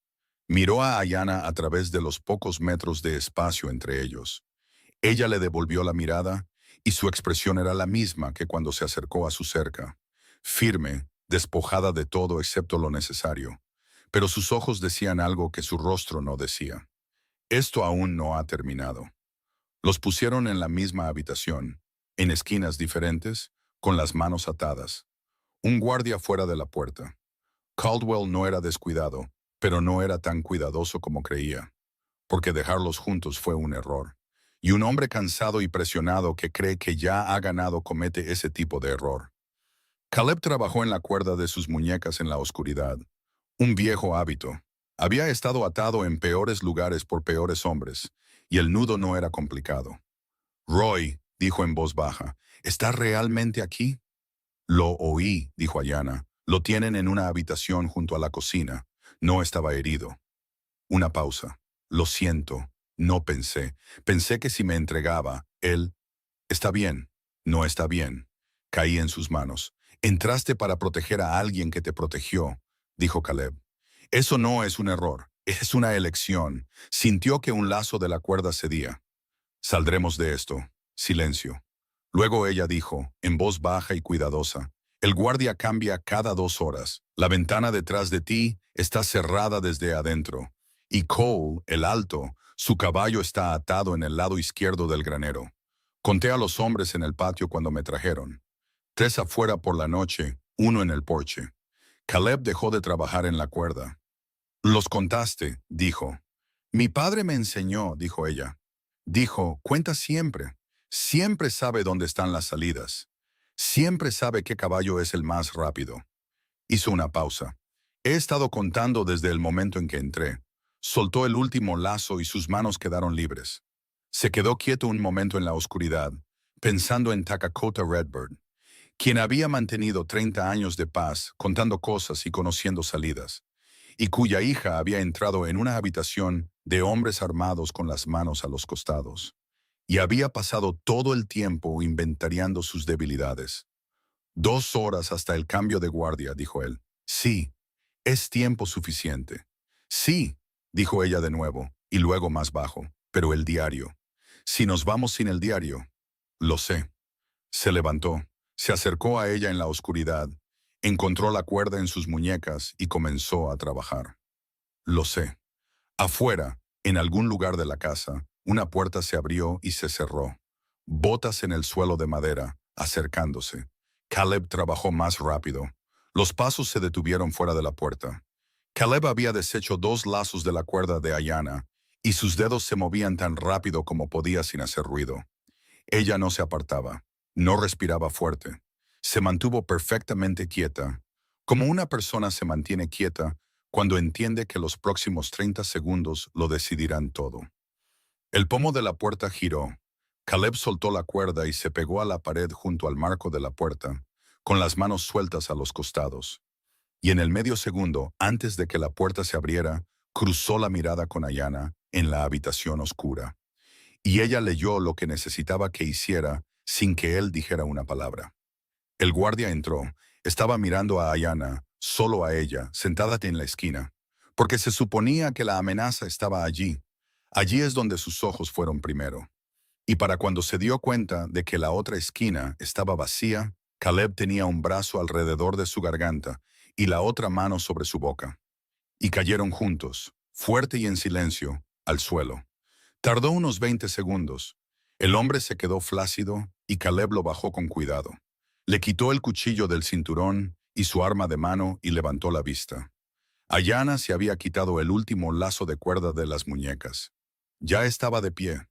Miró a Ayanna a través de los pocos metros de espacio entre ellos. Ella le devolvió la mirada y su expresión era la misma que cuando se acercó a su cerca. Firme, despojada de todo excepto lo necesario. Pero sus ojos decían algo que su rostro no decía. Esto aún no ha terminado. Los pusieron en la misma habitación, en esquinas diferentes, con las manos atadas. Un guardia fuera de la puerta. Caldwell no era descuidado, pero no era tan cuidadoso como creía, porque dejarlos juntos fue un error. Y un hombre cansado y presionado que cree que ya ha ganado comete ese tipo de error. Caleb trabajó en la cuerda de sus muñecas en la oscuridad. Un viejo hábito. Había estado atado en peores lugares por peores hombres, y el nudo no era complicado. Roy, dijo en voz baja, ¿está realmente aquí? Lo oí, dijo Ayanna. Lo tienen en una habitación junto a la cocina. No estaba herido. Una pausa. Lo siento. No pensé. Pensé que si me entregaba, él... Está bien. No está bien. Caí en sus manos. Entraste para proteger a alguien que te protegió, dijo Caleb. Eso no es un error. Es una elección. Sintió que un lazo de la cuerda cedía. Saldremos de esto. Silencio. Luego ella dijo, en voz baja y cuidadosa, el guardia cambia cada 2 horas. La ventana detrás de ti está cerrada desde adentro. Y Cole, el alto, su caballo está atado en el lado izquierdo del granero. Conté a los hombres en el patio cuando me trajeron. 3 afuera por la noche, 1 en el porche. Caleb dejó de trabajar en la cuerda. Los contaste, dijo. Mi padre me enseñó, dijo ella. Dijo, cuenta siempre. Siempre sabe dónde están las salidas. Siempre sabe qué caballo es el más rápido. Hizo una pausa. He estado contando desde el momento en que entré. Soltó el último lazo y sus manos quedaron libres. Se quedó quieto un momento en la oscuridad, pensando en Takakota Redbird, quien había mantenido 30 años de paz, contando cosas y conociendo salidas, y cuya hija había entrado en una habitación de hombres armados con las manos a los costados, y había pasado todo el tiempo inventariando sus debilidades. 2 horas hasta el cambio de guardia, dijo él. Sí, es tiempo suficiente. Sí, dijo ella de nuevo, y luego más bajo, pero el diario. Si nos vamos sin el diario. Lo sé. Se levantó, se acercó a ella en la oscuridad, encontró la cuerda en sus muñecas y comenzó a trabajar. Lo sé. Afuera, en algún lugar de la casa, una puerta se abrió y se cerró. Botas en el suelo de madera, acercándose. Caleb trabajó más rápido. Los pasos se detuvieron fuera de la puerta. Caleb había deshecho 2 lazos de la cuerda de Ayanna, y sus dedos se movían tan rápido como podía sin hacer ruido. Ella no se apartaba, no respiraba fuerte. Se mantuvo perfectamente quieta, como una persona se mantiene quieta cuando entiende que los próximos 30 segundos lo decidirán todo. El pomo de la puerta giró. Caleb soltó la cuerda y se pegó a la pared junto al marco de la puerta, con las manos sueltas a los costados. Y en el medio segundo, antes de que la puerta se abriera, cruzó la mirada con Ayanna en la habitación oscura. Y ella leyó lo que necesitaba que hiciera sin que él dijera una palabra. El guardia entró. Estaba mirando a Ayanna, solo a ella, sentada en la esquina, porque se suponía que la amenaza estaba allí. Allí es donde sus ojos fueron primero. Y para cuando se dio cuenta de que la otra esquina estaba vacía, Caleb tenía un brazo alrededor de su garganta y la otra mano sobre su boca. Y cayeron juntos, fuerte y en silencio, al suelo. Tardó unos 20 segundos. El hombre se quedó flácido y Caleb lo bajó con cuidado. Le quitó el cuchillo del cinturón y su arma de mano y levantó la vista. Ayanna se había quitado el último lazo de cuerda de las muñecas. Ya estaba de pie.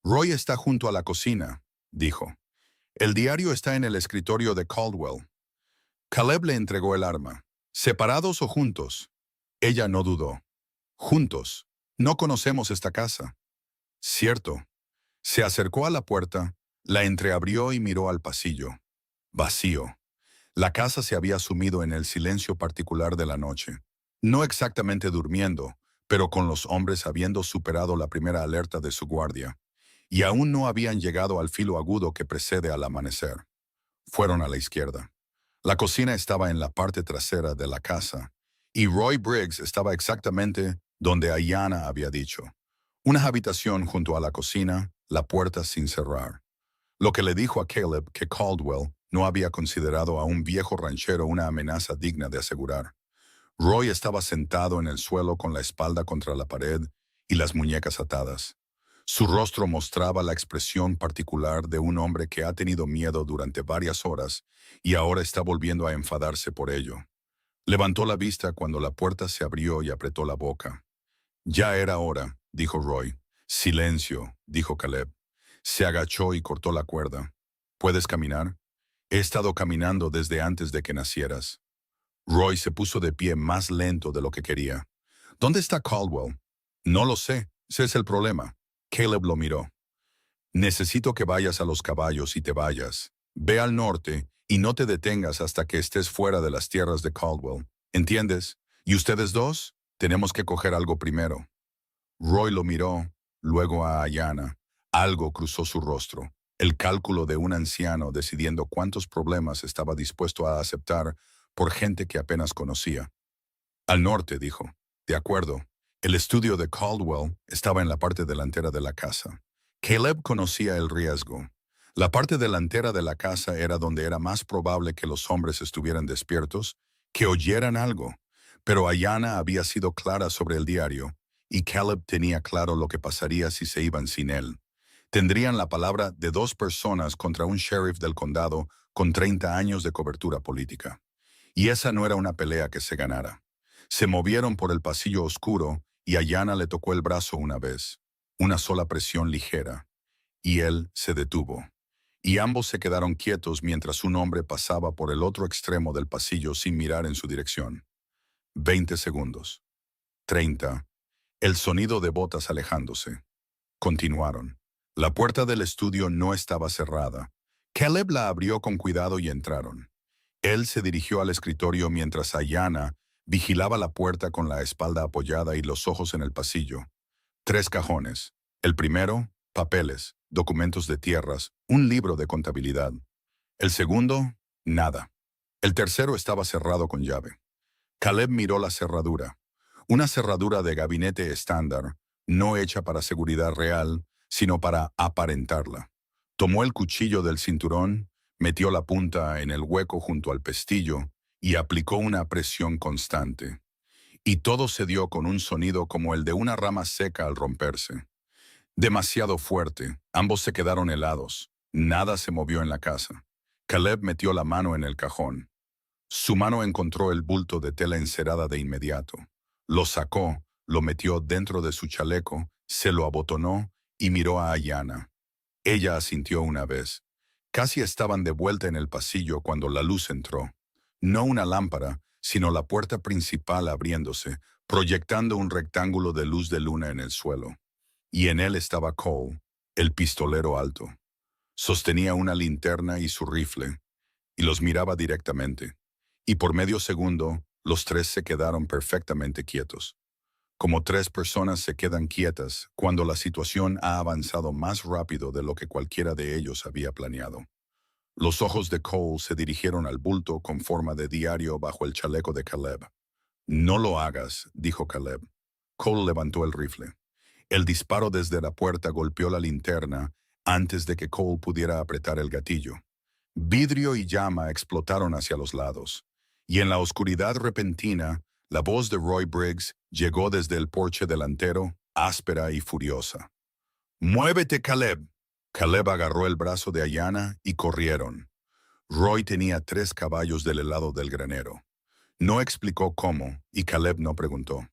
Roy está junto a la cocina, dijo. El diario está en el escritorio de Caldwell. Caleb le entregó el arma. ¿Separados o juntos? Ella no dudó. Juntos. No conocemos esta casa. Cierto. Se acercó a la puerta, la entreabrió y miró al pasillo. Vacío. La casa se había sumido en el silencio particular de la noche. No exactamente durmiendo, pero con los hombres habiendo superado la primera alerta de su guardia, y aún no habían llegado al filo agudo que precede al amanecer. Fueron a la izquierda. La cocina estaba en la parte trasera de la casa, y Roy Briggs estaba exactamente donde Ayanna había dicho. Una habitación junto a la cocina, la puerta sin cerrar. Lo que le dijo a Caleb que Caldwell no había considerado a un viejo ranchero una amenaza digna de asegurar. Roy estaba sentado en el suelo con la espalda contra la pared y las muñecas atadas. Su rostro mostraba la expresión particular de un hombre que ha tenido miedo durante varias horas y ahora está volviendo a enfadarse por ello. Levantó la vista cuando la puerta se abrió y apretó la boca. Ya era hora, dijo Roy. Silencio, dijo Caleb. Se agachó y cortó la cuerda. ¿Puedes caminar? He estado caminando desde antes de que nacieras. Roy se puso de pie más lento de lo que quería. ¿Dónde está Caldwell? No lo sé. Ese es el problema. Caleb lo miró. Necesito que vayas a los caballos y te vayas. Ve al norte y no te detengas hasta que estés fuera de las tierras de Caldwell. ¿Entiendes? ¿Y ustedes dos? Tenemos que coger algo primero. Roy lo miró, luego a Ayanna. Algo cruzó su rostro. El cálculo de un anciano decidiendo cuántos problemas estaba dispuesto a aceptar por gente que apenas conocía. Al norte, dijo. De acuerdo. El estudio de Caldwell estaba en la parte delantera de la casa. Caleb conocía el riesgo. La parte delantera de la casa era donde era más probable que los hombres estuvieran despiertos, que oyeran algo. Pero Ayanna había sido clara sobre el diario, y Caleb tenía claro lo que pasaría si se iban sin él. Tendrían la palabra de dos personas contra un sheriff del condado con 30 años de cobertura política. Y esa no era una pelea que se ganara. Se movieron por el pasillo oscuro y Ayanna le tocó el brazo una vez. Una sola presión ligera. Y él se detuvo. Y ambos se quedaron quietos mientras un hombre pasaba por el otro extremo del pasillo sin mirar en su dirección. 20 segundos. 30. El sonido de botas alejándose. Continuaron. La puerta del estudio no estaba cerrada. Caleb la abrió con cuidado y entraron. Él se dirigió al escritorio mientras Ayanna vigilaba la puerta con la espalda apoyada y los ojos en el pasillo. 3 cajones. El primero, papeles, documentos de tierras, un libro de contabilidad. El segundo, nada. El tercero estaba cerrado con llave. Caleb miró la cerradura. Una cerradura de gabinete estándar, no hecha para seguridad real, sino para aparentarla. Tomó el cuchillo del cinturón, metió la punta en el hueco junto al pestillo y aplicó una presión constante. Y todo se dio con un sonido como el de una rama seca al romperse. Demasiado fuerte, ambos se quedaron helados. Nada se movió en la casa. Caleb metió la mano en el cajón. Su mano encontró el bulto de tela encerada de inmediato. Lo sacó, lo metió dentro de su chaleco, se lo abotonó y miró a Ayanna. Ella asintió una vez. Casi estaban de vuelta en el pasillo cuando la luz entró. No una lámpara, sino la puerta principal abriéndose, proyectando un rectángulo de luz de luna en el suelo. Y en él estaba Cole, el pistolero alto. Sostenía una linterna y su rifle, y los miraba directamente. Y por medio segundo, los tres se quedaron perfectamente quietos. Como 3 personas se quedan quietas cuando la situación ha avanzado más rápido de lo que cualquiera de ellos había planeado. Los ojos de Cole se dirigieron al bulto con forma de diario bajo el chaleco de Caleb. No lo hagas, dijo Caleb. Cole levantó el rifle. El disparo desde la puerta golpeó la linterna antes de que Cole pudiera apretar el gatillo. Vidrio y llama explotaron hacia los lados, y en la oscuridad repentina, la voz de Roy Briggs llegó desde el porche delantero, áspera y furiosa. «¡Muévete, Caleb!». Caleb agarró el brazo de Ayanna y corrieron. Roy tenía 3 caballos del lado del granero. No explicó cómo, y Caleb no preguntó.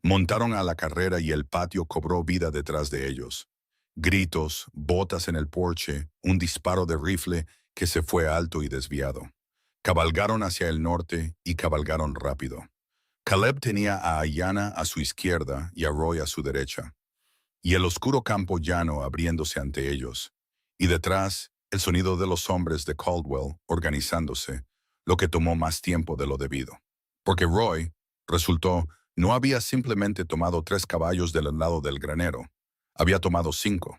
Montaron a la carrera y el patio cobró vida detrás de ellos. Gritos, botas en el porche, un disparo de rifle que se fue alto y desviado. Cabalgaron hacia el norte y cabalgaron rápido. Caleb tenía a Ayanna a su izquierda y a Roy a su derecha, y el oscuro campo llano abriéndose ante ellos, y detrás el sonido de los hombres de Caldwell organizándose, lo que tomó más tiempo de lo debido. Porque Roy, resultó, no había simplemente tomado 3 caballos del lado del granero, había tomado 5.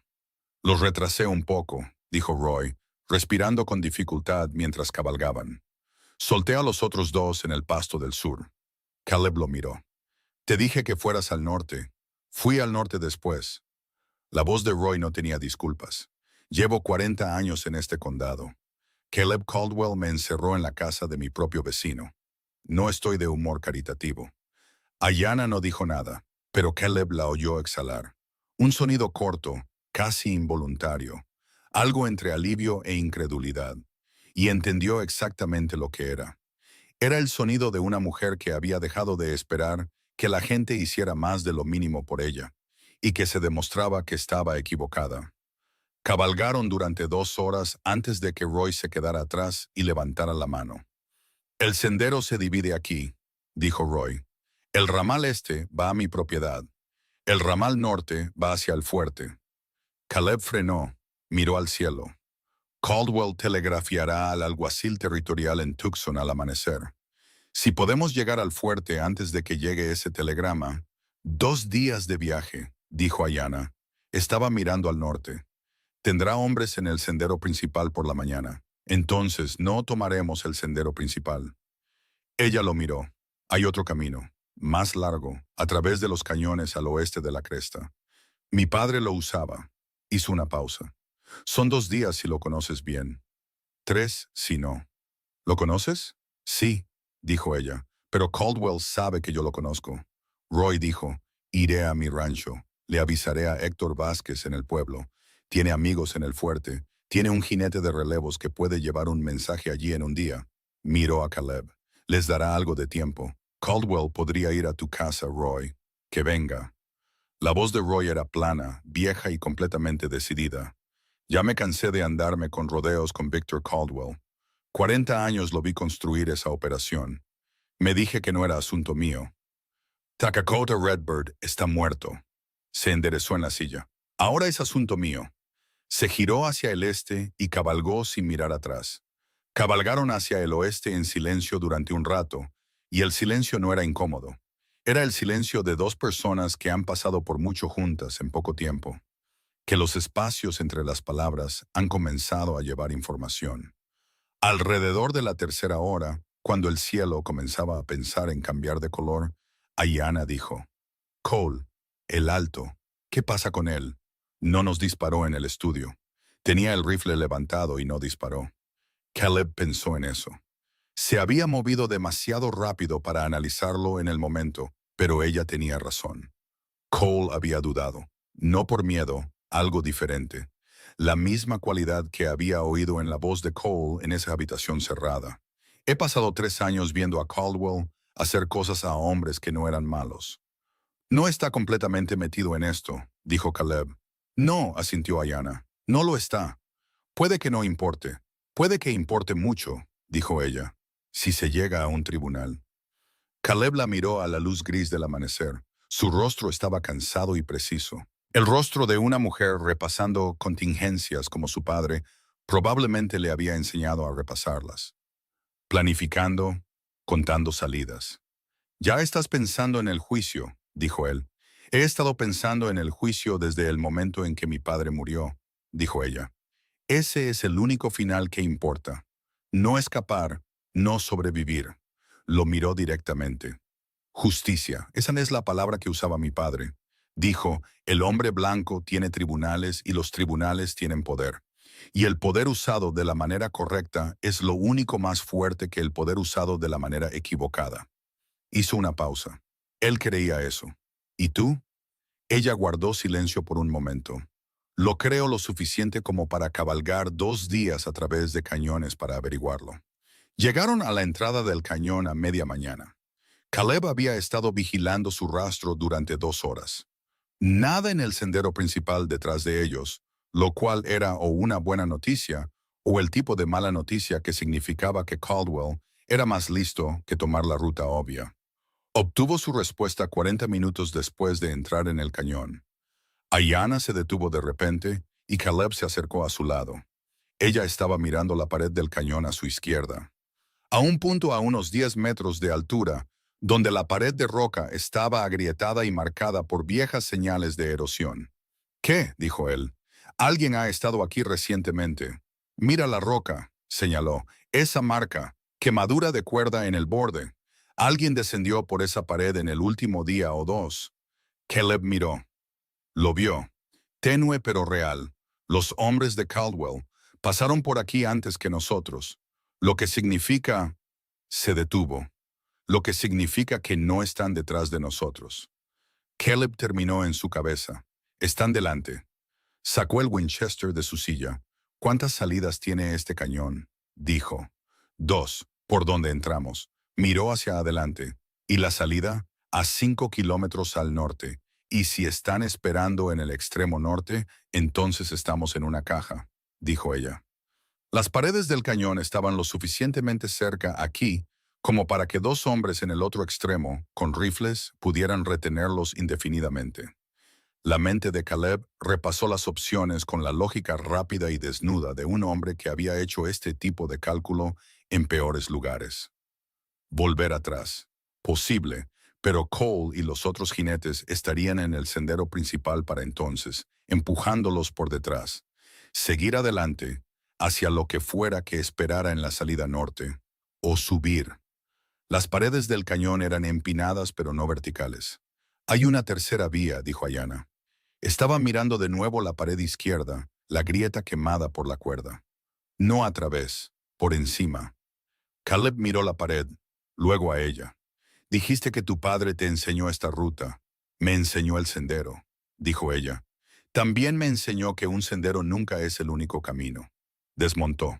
«Los retrasé un poco», dijo Roy, respirando con dificultad mientras cabalgaban. «Solté a los otros 2 en el pasto del sur». Caleb lo miró. «Te dije que fueras al norte. Fui al norte después». La voz de Roy no tenía disculpas. «Llevo 40 años en este condado. Caleb Caldwell me encerró en la casa de mi propio vecino. No estoy de humor caritativo». Ayanna no dijo nada, pero Caleb la oyó exhalar. Un sonido corto, casi involuntario, algo entre alivio e incredulidad, y entendió exactamente lo que era. Era el sonido de una mujer que había dejado de esperar que la gente hiciera más de lo mínimo por ella, y que se demostraba que estaba equivocada. Cabalgaron durante 2 horas antes de que Roy se quedara atrás y levantara la mano. «El sendero se divide aquí», dijo Roy. «El ramal este va a mi propiedad. El ramal norte va hacia el fuerte». Caleb frenó, miró al cielo. «Caldwell telegrafiará al alguacil territorial en Tucson al amanecer. Si podemos llegar al fuerte antes de que llegue ese telegrama». «2 días de viaje», dijo Ayanna. Estaba mirando al norte. «Tendrá hombres en el sendero principal por la mañana. Entonces no tomaremos el sendero principal». Ella lo miró. «Hay otro camino, más largo, a través de los cañones al oeste de la cresta. Mi padre lo usaba». Hizo una pausa. Son 2 días si lo conoces bien. 3 si no. ¿Lo conoces? Sí, dijo ella, pero Caldwell sabe que yo lo conozco. Roy dijo, iré a mi rancho. Le avisaré a Héctor Vázquez en el pueblo. Tiene amigos en el fuerte. Tiene un jinete de relevos que puede llevar un mensaje allí en un día. Miró a Caleb. Les dará algo de tiempo. Caldwell podría ir a tu casa, Roy. Que venga. La voz de Roy era plana, vieja y completamente decidida. Ya me cansé de andarme con rodeos con Victor Caldwell. 40 años lo vi construir esa operación. Me dije que no era asunto mío. Takakota Redbird está muerto. Se enderezó en la silla. Ahora es asunto mío. Se giró hacia el este y cabalgó sin mirar atrás. Cabalgaron hacia el oeste en silencio durante un rato, y el silencio no era incómodo. Era el silencio de dos personas que han pasado por mucho juntas en poco tiempo, que los espacios entre las palabras han comenzado a llevar información. Alrededor de la tercera hora, cuando el cielo comenzaba a pensar en cambiar de color, Ayanna dijo, Cole, el alto, ¿qué pasa con él? No nos disparó en el estudio. Tenía el rifle levantado y no disparó. Caleb pensó en eso. Se había movido demasiado rápido para analizarlo en el momento, pero ella tenía razón. Cole había dudado, no por miedo, algo diferente. La misma cualidad que había oído en la voz de Cole en esa habitación cerrada. He pasado 3 años viendo a Caldwell hacer cosas a hombres que no eran malos. No está completamente metido en esto, dijo Caleb. No, asintió Ayanna. No lo está. Puede que no importe. Puede que importe mucho, dijo ella, si se llega a un tribunal. Caleb la miró a la luz gris del amanecer. Su rostro estaba cansado y preciso. El rostro de una mujer repasando contingencias como su padre probablemente le había enseñado a repasarlas. Planificando, contando salidas. Ya estás pensando en el juicio, dijo él. He estado pensando en el juicio desde el momento en que mi padre murió, dijo ella. Ese es el único final que importa. No escapar, no sobrevivir. Lo miró directamente. Justicia, esa no es la palabra que usaba mi padre. Dijo, el hombre blanco tiene tribunales y los tribunales tienen poder. Y el poder usado de la manera correcta es lo único más fuerte que el poder usado de la manera equivocada. Hizo una pausa. Él creía eso. ¿Y tú? Ella guardó silencio por un momento. Lo creo lo suficiente como para cabalgar 2 días a través de cañones para averiguarlo. Llegaron a la entrada del cañón a media mañana. Caleb había estado vigilando su rastro durante 2 horas. Nada en el sendero principal detrás de ellos, lo cual era o una buena noticia o el tipo de mala noticia que significaba que Caldwell era más listo que tomar la ruta obvia. Obtuvo su respuesta 40 minutos después de entrar en el cañón. Ayanna se detuvo de repente y Caleb se acercó a su lado. Ella estaba mirando la pared del cañón a su izquierda. A un punto a unos 10 metros de altura, donde la pared de roca estaba agrietada y marcada por viejas señales de erosión. ¿Qué? Dijo él. Alguien ha estado aquí recientemente. Mira la roca, señaló. Esa marca, quemadura de cuerda en el borde. Alguien descendió por esa pared en el último día o 2. Caleb miró. Lo vio. Tenue pero real. Los hombres de Caldwell pasaron por aquí antes que nosotros. Lo que significa... Se detuvo. Lo que significa que no están detrás de nosotros. Caleb terminó en su cabeza. Están delante. Sacó el Winchester de su silla. ¿Cuántas salidas tiene este cañón? Dijo. 2, por donde entramos. Miró hacia adelante. ¿Y la salida? A 5 kilómetros al norte. Y si están esperando en el extremo norte, entonces estamos en una caja, dijo ella. Las paredes del cañón estaban lo suficientemente cerca aquí como para que 2 hombres en el otro extremo, con rifles, pudieran retenerlos indefinidamente. La mente de Caleb repasó las opciones con la lógica rápida y desnuda de un hombre que había hecho este tipo de cálculo en peores lugares. Volver atrás. Posible, pero Cole y los otros jinetes estarían en el sendero principal para entonces, empujándolos por detrás. Seguir adelante, hacia lo que fuera que esperara en la salida norte, o subir. Las paredes del cañón eran empinadas pero no verticales. Hay una tercera vía, dijo Ayanna. Estaba mirando de nuevo la pared izquierda, la grieta quemada por la cuerda. No a través, por encima. Caleb miró la pared, luego a ella. Dijiste que tu padre te enseñó esta ruta. Me enseñó el sendero, dijo ella. También me enseñó que un sendero nunca es el único camino. Desmontó.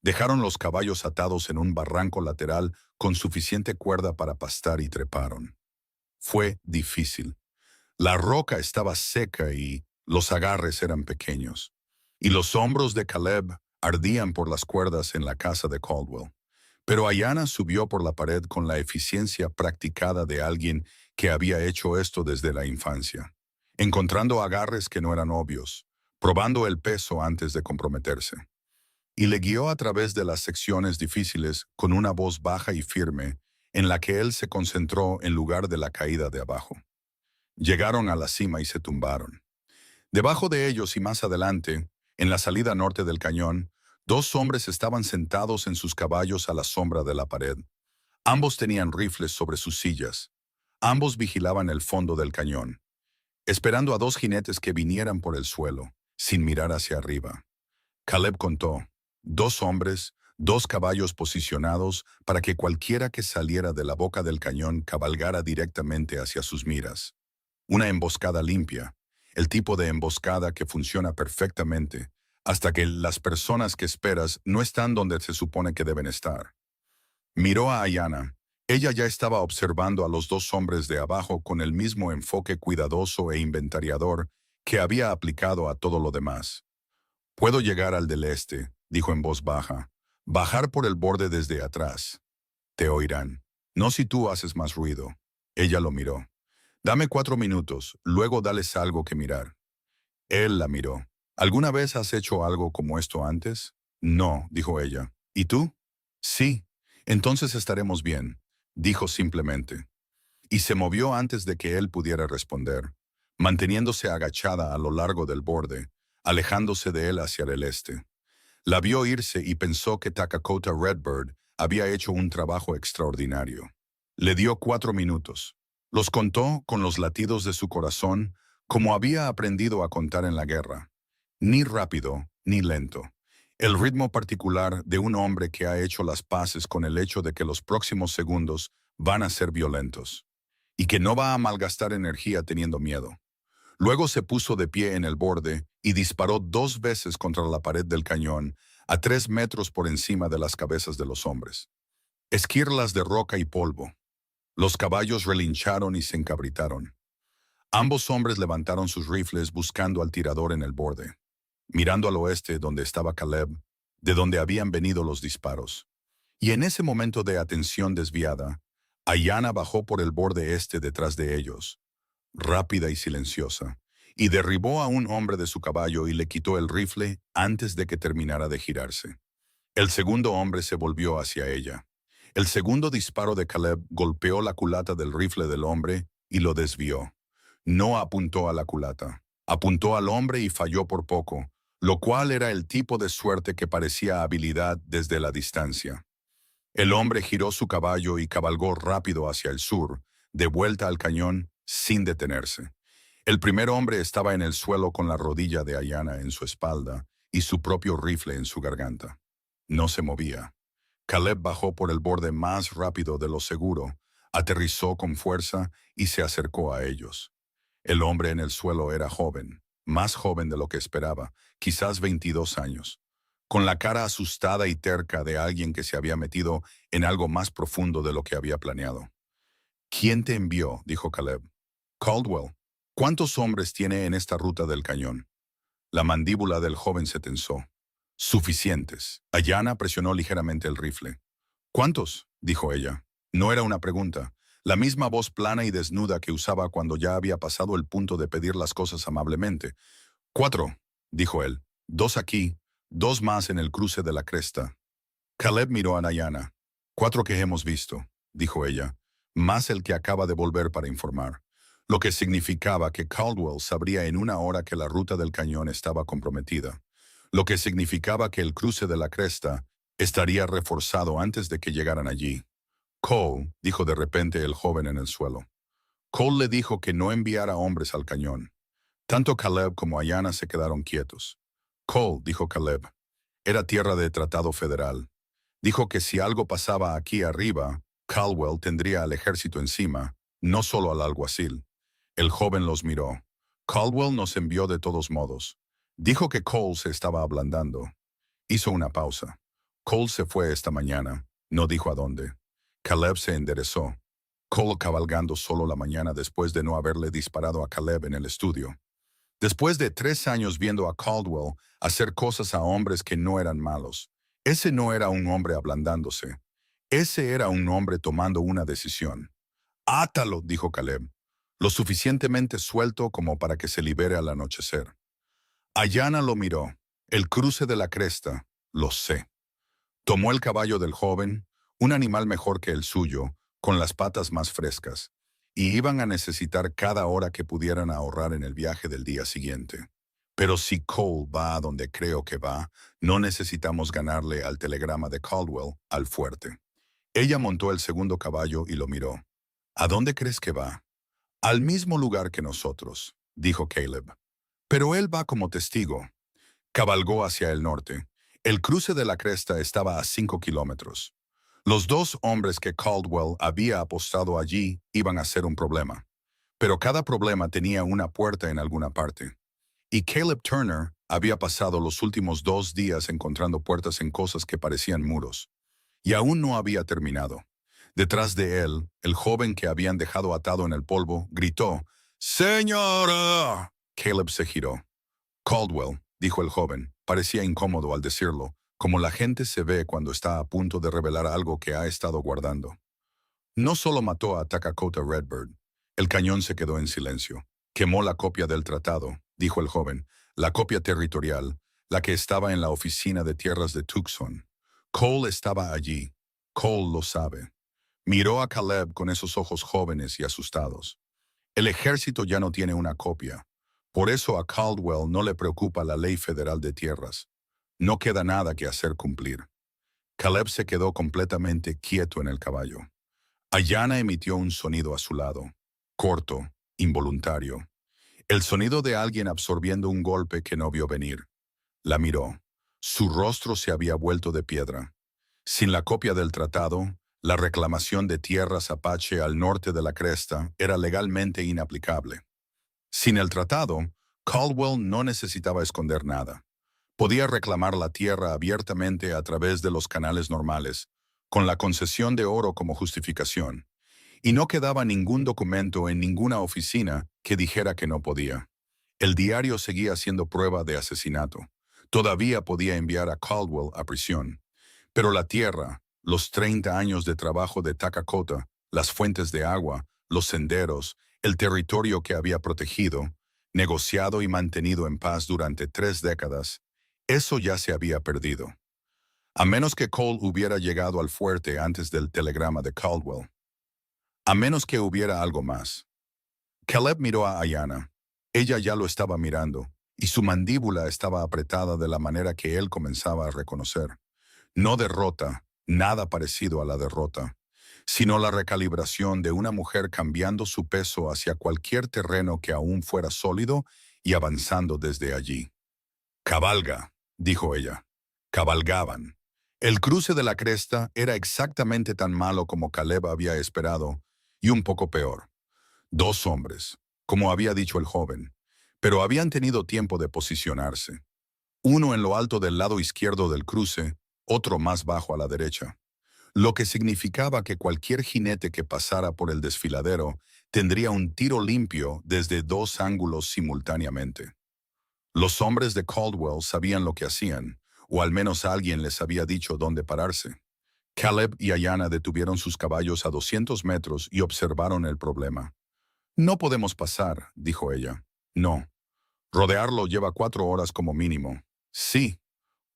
Dejaron los caballos atados en un barranco lateral con suficiente cuerda para pastar y treparon. Fue difícil. La roca estaba seca y los agarres eran pequeños. Y los hombros de Caleb ardían por las cuerdas en la casa de Caldwell. Pero Ayanna subió por la pared con la eficiencia practicada de alguien que había hecho esto desde la infancia, encontrando agarres que no eran obvios, probando el peso antes de comprometerse. Y le guió a través de las secciones difíciles con una voz baja y firme, en la que él se concentró en lugar de la caída de abajo. Llegaron a la cima y se tumbaron. Debajo de ellos y más adelante, en la salida norte del cañón, dos hombres estaban sentados en sus caballos a la sombra de la pared. Ambos tenían rifles sobre sus sillas. Ambos vigilaban el fondo del cañón, esperando a dos jinetes que vinieran por el suelo, sin mirar hacia arriba. Caleb contó, 2 hombres, 2 caballos posicionados para que cualquiera que saliera de la boca del cañón cabalgara directamente hacia sus miras. Una emboscada limpia, el tipo de emboscada que funciona perfectamente, hasta que las personas que esperas no están donde se supone que deben estar. Miró a Ayanna. Ella ya estaba observando a los 2 hombres de abajo con el mismo enfoque cuidadoso e inventariador que había aplicado a todo lo demás. «Puedo llegar al del este», dijo en voz baja. «Bajar por el borde desde atrás. Te oirán. No si tú haces más ruido». Ella lo miró. «Dame 4 minutos, luego dales algo que mirar». Él la miró. «¿Alguna vez has hecho algo como esto antes?» «No», dijo ella. «¿Y tú?» «Sí». «Entonces estaremos bien», dijo simplemente. Y se movió antes de que él pudiera responder, manteniéndose agachada a lo largo del borde, alejándose de él hacia el este. La vio irse y pensó que Takakota Redbird había hecho un trabajo extraordinario. Le dio 4 minutos. Los contó con los latidos de su corazón, como había aprendido a contar en la guerra. Ni rápido, ni lento. El ritmo particular de un hombre que ha hecho las paces con el hecho de que los próximos segundos van a ser violentos, y que no va a malgastar energía teniendo miedo. Luego se puso de pie en el borde y disparó 2 veces contra la pared del cañón, a 3 metros por encima de las cabezas de los hombres. Esquirlas de roca y polvo. Los caballos relincharon y se encabritaron. Ambos hombres levantaron sus rifles buscando al tirador en el borde, mirando al oeste donde estaba Caleb, de donde habían venido los disparos. Y en ese momento de atención desviada, Ayanna bajó por el borde este detrás de ellos, rápida y silenciosa, y derribó a un hombre de su caballo y le quitó el rifle antes de que terminara de girarse. El segundo hombre se volvió hacia ella. El segundo disparo de Caleb golpeó la culata del rifle del hombre y lo desvió. No apuntó a la culata, apuntó al hombre y falló por poco, lo cual era el tipo de suerte que parecía habilidad desde la distancia. El hombre giró su caballo y cabalgó rápido hacia el sur, de vuelta al cañón, sin detenerse. El primer hombre estaba en el suelo con la rodilla de Ayanna en su espalda y su propio rifle en su garganta. No se movía. Caleb bajó por el borde más rápido de lo seguro, aterrizó con fuerza y se acercó a ellos. El hombre en el suelo era joven, más joven de lo que esperaba, quizás 22 años, con la cara asustada y terca de alguien que se había metido en algo más profundo de lo que había planeado. «¿Quién te envió?», dijo Caleb. «Caldwell. ¿Cuántos hombres tiene en esta ruta del cañón?» La mandíbula del joven se tensó. «Suficientes». Ayanna presionó ligeramente el rifle. «¿Cuántos?», dijo ella. No era una pregunta. La misma voz plana y desnuda que usaba cuando ya había pasado el punto de pedir las cosas amablemente. «4», dijo él. «2 aquí, 2 más en el cruce de la cresta». Caleb miró a Ayanna. «4 que hemos visto», dijo ella, más el que acaba de volver para informar, lo que significaba que Caldwell sabría en 1 hora que la ruta del cañón estaba comprometida, lo que significaba que el cruce de la cresta estaría reforzado antes de que llegaran allí. «Cole», dijo de repente el joven en el suelo. Cole le dijo que no enviara hombres al cañón. Tanto Caleb como Ayanna se quedaron quietos. Cole, dijo Caleb, era tierra de tratado federal. Dijo que si algo pasaba aquí arriba, Caldwell tendría al ejército encima, no solo al alguacil. El joven los miró. Caldwell nos envió de todos modos. Dijo que Cole se estaba ablandando. Hizo una pausa. Cole se fue esta mañana. No dijo a dónde. Caleb se enderezó. Cole cabalgando solo la mañana después de no haberle disparado a Caleb en el estudio. Después de 3 años viendo a Caldwell hacer cosas a hombres que no eran malos. Ese no era un hombre ablandándose. Ese era un hombre tomando una decisión. «Átalo», dijo Caleb, lo suficientemente suelto como para que se libere al anochecer. Ayanna lo miró. El cruce de la cresta, lo sé. Tomó el caballo del joven, un animal mejor que el suyo, con las patas más frescas, y iban a necesitar cada hora que pudieran ahorrar en el viaje del día siguiente. Pero si Cole va a donde creo que va, no necesitamos ganarle al telegrama de Caldwell al fuerte. Ella montó el segundo caballo y lo miró. ¿A dónde crees que va? Al mismo lugar que nosotros, dijo Caleb. Pero él va como testigo. Cabalgó hacia el norte. El cruce de la cresta estaba a 5 kilómetros. Los 2 hombres que Caldwell había apostado allí iban a ser un problema. Pero cada problema tenía una puerta en alguna parte. Y Caleb Turner había pasado los últimos 2 días encontrando puertas en cosas que parecían muros. Y aún no había terminado. Detrás de él, el joven que habían dejado atado en el polvo gritó, «¡Señora!». Caleb se giró. «Caldwell», dijo el joven, parecía incómodo al decirlo, como la gente se ve cuando está a punto de revelar algo que ha estado guardando. No solo mató a Takakota Redbird. El cañón se quedó en silencio. Quemó la copia del tratado, dijo el joven, la copia territorial, la que estaba en la oficina de tierras de Tucson. Cole estaba allí. Cole lo sabe. Miró a Caleb con esos ojos jóvenes y asustados. El ejército ya no tiene una copia. Por eso a Caldwell no le preocupa la ley federal de tierras. No queda nada que hacer cumplir. Caleb se quedó completamente quieto en el caballo. Ayanna emitió un sonido a su lado, corto, involuntario. El sonido de alguien absorbiendo un golpe que no vio venir. La miró. Su rostro se había vuelto de piedra. Sin la copia del tratado, la reclamación de tierras apache al norte de la cresta era legalmente inaplicable. Sin el tratado, Caldwell no necesitaba esconder nada. Podía reclamar la tierra abiertamente a través de los canales normales, con la concesión de oro como justificación, y no quedaba ningún documento en ninguna oficina que dijera que no podía. El diario seguía siendo prueba de asesinato. Todavía podía enviar a Caldwell a prisión. Pero la tierra, los 30 años de trabajo de Takakota, las fuentes de agua, los senderos, el territorio que había protegido, negociado y mantenido en paz durante 3 décadas, eso ya se había perdido. A menos que Cole hubiera llegado al fuerte antes del telegrama de Caldwell. A menos que hubiera algo más. Caleb miró a Ayanna. Ella ya lo estaba mirando, y su mandíbula estaba apretada de la manera que él comenzaba a reconocer. No derrota, nada parecido a la derrota, sino la recalibración de una mujer cambiando su peso hacia cualquier terreno que aún fuera sólido y avanzando desde allí. «Cabalga», dijo ella. Cabalgaban. El cruce de la cresta era exactamente tan malo como Caleb había esperado, y un poco peor. 2 hombres, como había dicho el joven, pero habían tenido tiempo de posicionarse. Uno en lo alto del lado izquierdo del cruce, otro más bajo a la derecha, lo que significaba que cualquier jinete que pasara por el desfiladero tendría un tiro limpio desde 2 ángulos simultáneamente. Los hombres de Caldwell sabían lo que hacían, o al menos alguien les había dicho dónde pararse. Caleb y Ayanna detuvieron sus caballos a 200 metros y observaron el problema. «No podemos pasar», dijo ella. «No. Rodearlo lleva 4 horas como mínimo». «Sí.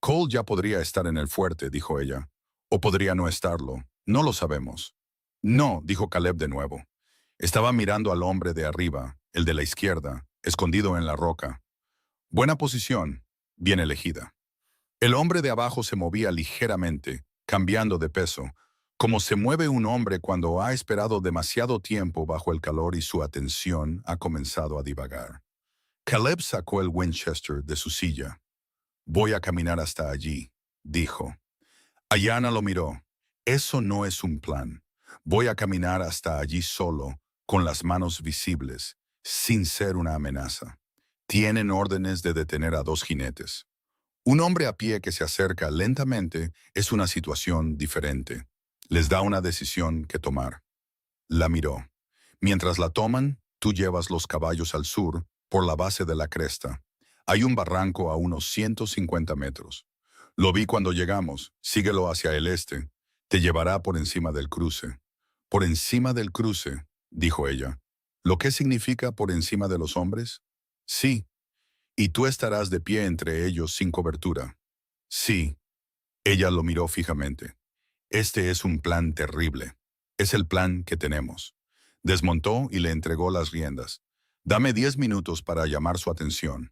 Cole ya podría estar en el fuerte», dijo ella. «O podría no estarlo. No lo sabemos». «No», dijo Caleb de nuevo. Estaba mirando al hombre de arriba, el de la izquierda, escondido en la roca. Buena posición, bien elegida. El hombre de abajo se movía ligeramente, cambiando de peso, como se mueve un hombre cuando ha esperado demasiado tiempo bajo el calor y su atención ha comenzado a divagar. Caleb sacó el Winchester de su silla. Voy a caminar hasta allí, dijo. Ayanna lo miró. Eso no es un plan. Voy a caminar hasta allí solo, con las manos visibles, sin ser una amenaza. Tienen órdenes de detener a dos jinetes. Un hombre a pie que se acerca lentamente es una situación diferente. Les da una decisión que tomar. La miró. Mientras la toman, tú llevas los caballos al sur, por la base de la cresta. Hay un barranco a unos 150 metros. Lo vi cuando llegamos. Síguelo hacia el este. Te llevará por encima del cruce. Por encima del cruce, dijo ella. ¿Lo que significa por encima de los hombres? Sí. Y tú estarás de pie entre ellos sin cobertura. Sí. Ella lo miró fijamente. Este es un plan terrible. Es el plan que tenemos. Desmontó y le entregó las riendas. Dame 10 minutos para llamar su atención.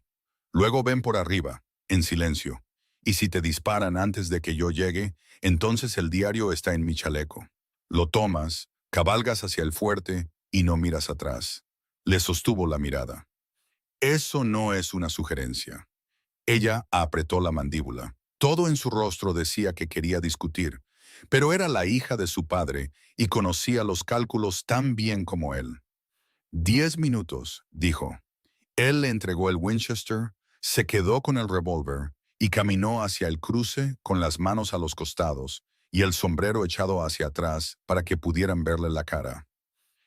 Luego ven por arriba, en silencio. Y si te disparan antes de que yo llegue, entonces el diario está en mi chaleco. Lo tomas, cabalgas hacia el fuerte y no miras atrás. Le sostuvo la mirada. Eso no es una sugerencia. Ella apretó la mandíbula. Todo en su rostro decía que quería discutir, pero era la hija de su padre y conocía los cálculos tan bien como él. 10 minutos, dijo. Él le entregó el Winchester, se quedó con el revólver y caminó hacia el cruce con las manos a los costados y el sombrero echado hacia atrás para que pudieran verle la cara.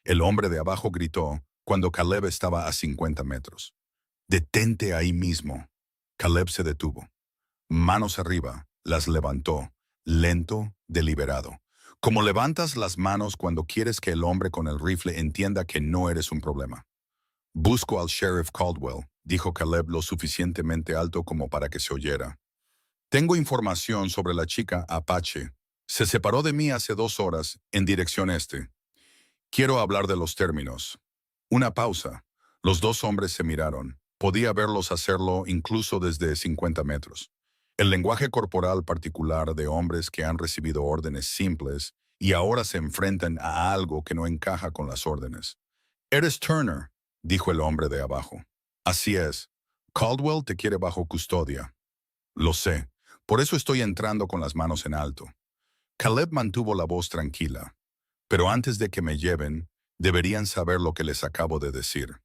El hombre de abajo gritó cuando Caleb estaba a 50 metros. «Detente ahí mismo». Caleb se detuvo. Manos arriba, las levantó, lento, deliberado. Como levantas las manos cuando quieres que el hombre con el rifle entienda que no eres un problema. «Busco al sheriff Caldwell», dijo Caleb lo suficientemente alto como para que se oyera. «Tengo información sobre la chica Apache. Se separó de mí hace 2 horas, en dirección este. Quiero hablar de los términos». Una pausa. Los dos hombres se miraron. Podía verlos hacerlo incluso desde 50 metros. El lenguaje corporal particular de hombres que han recibido órdenes simples y ahora se enfrentan a algo que no encaja con las órdenes. «Eres Turner», dijo el hombre de abajo. «Así es. Caldwell te quiere bajo custodia». «Lo sé. Por eso estoy entrando con las manos en alto». Caleb mantuvo la voz tranquila. «Pero antes de que me lleven, deberían saber lo que les acabo de decir.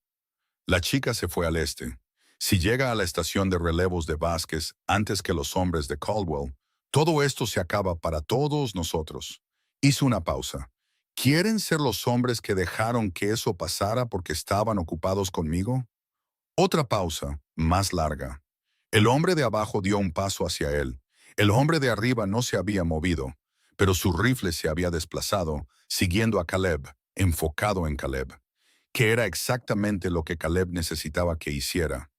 La chica se fue al este. Si llega a la estación de relevos de Vázquez antes que los hombres de Caldwell, todo esto se acaba para todos nosotros». Hizo una pausa. ¿Quieren ser los hombres que dejaron que eso pasara porque estaban ocupados conmigo? Otra pausa, más larga. El hombre de abajo dio un paso hacia él. El hombre de arriba no se había movido, pero su rifle se había desplazado, siguiendo a Caleb, enfocado en Caleb, que era exactamente lo que Caleb necesitaba que hiciera.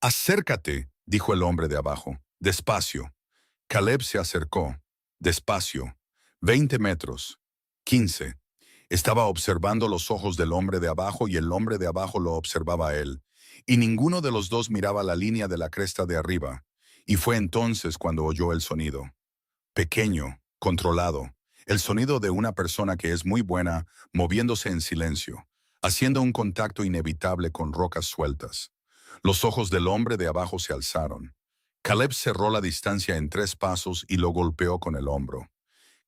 «Acércate», dijo el hombre de abajo, despacio. Caleb se acercó, despacio. 20 metros. 15. Estaba observando los ojos del hombre de abajo y el hombre de abajo lo observaba a él, y ninguno de los dos miraba la línea de la cresta de arriba, y fue entonces cuando oyó el sonido. Pequeño, controlado, el sonido de una persona que es muy buena, moviéndose en silencio, haciendo un contacto inevitable con rocas sueltas. Los ojos del hombre de abajo se alzaron. Caleb cerró la distancia en 3 pasos y lo golpeó con el hombro.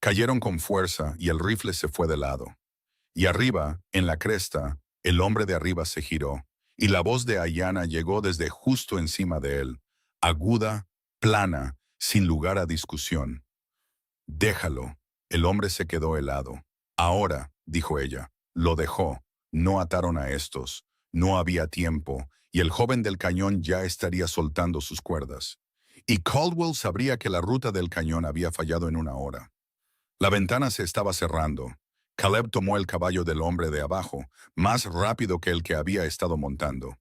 Cayeron con fuerza y el rifle se fue de lado. Y arriba, en la cresta, el hombre de arriba se giró, y la voz de Ayanna llegó desde justo encima de él, aguda, plana, sin lugar a discusión. «Déjalo». El hombre se quedó helado. «Ahora», dijo ella, lo dejó. No ataron a estos. No había tiempo, y el joven del cañón ya estaría soltando sus cuerdas. Y Caldwell sabría que la ruta del cañón había fallado en 1 hora. La ventana se estaba cerrando. Caleb tomó el caballo del hombre de abajo, más rápido que el que había estado montando,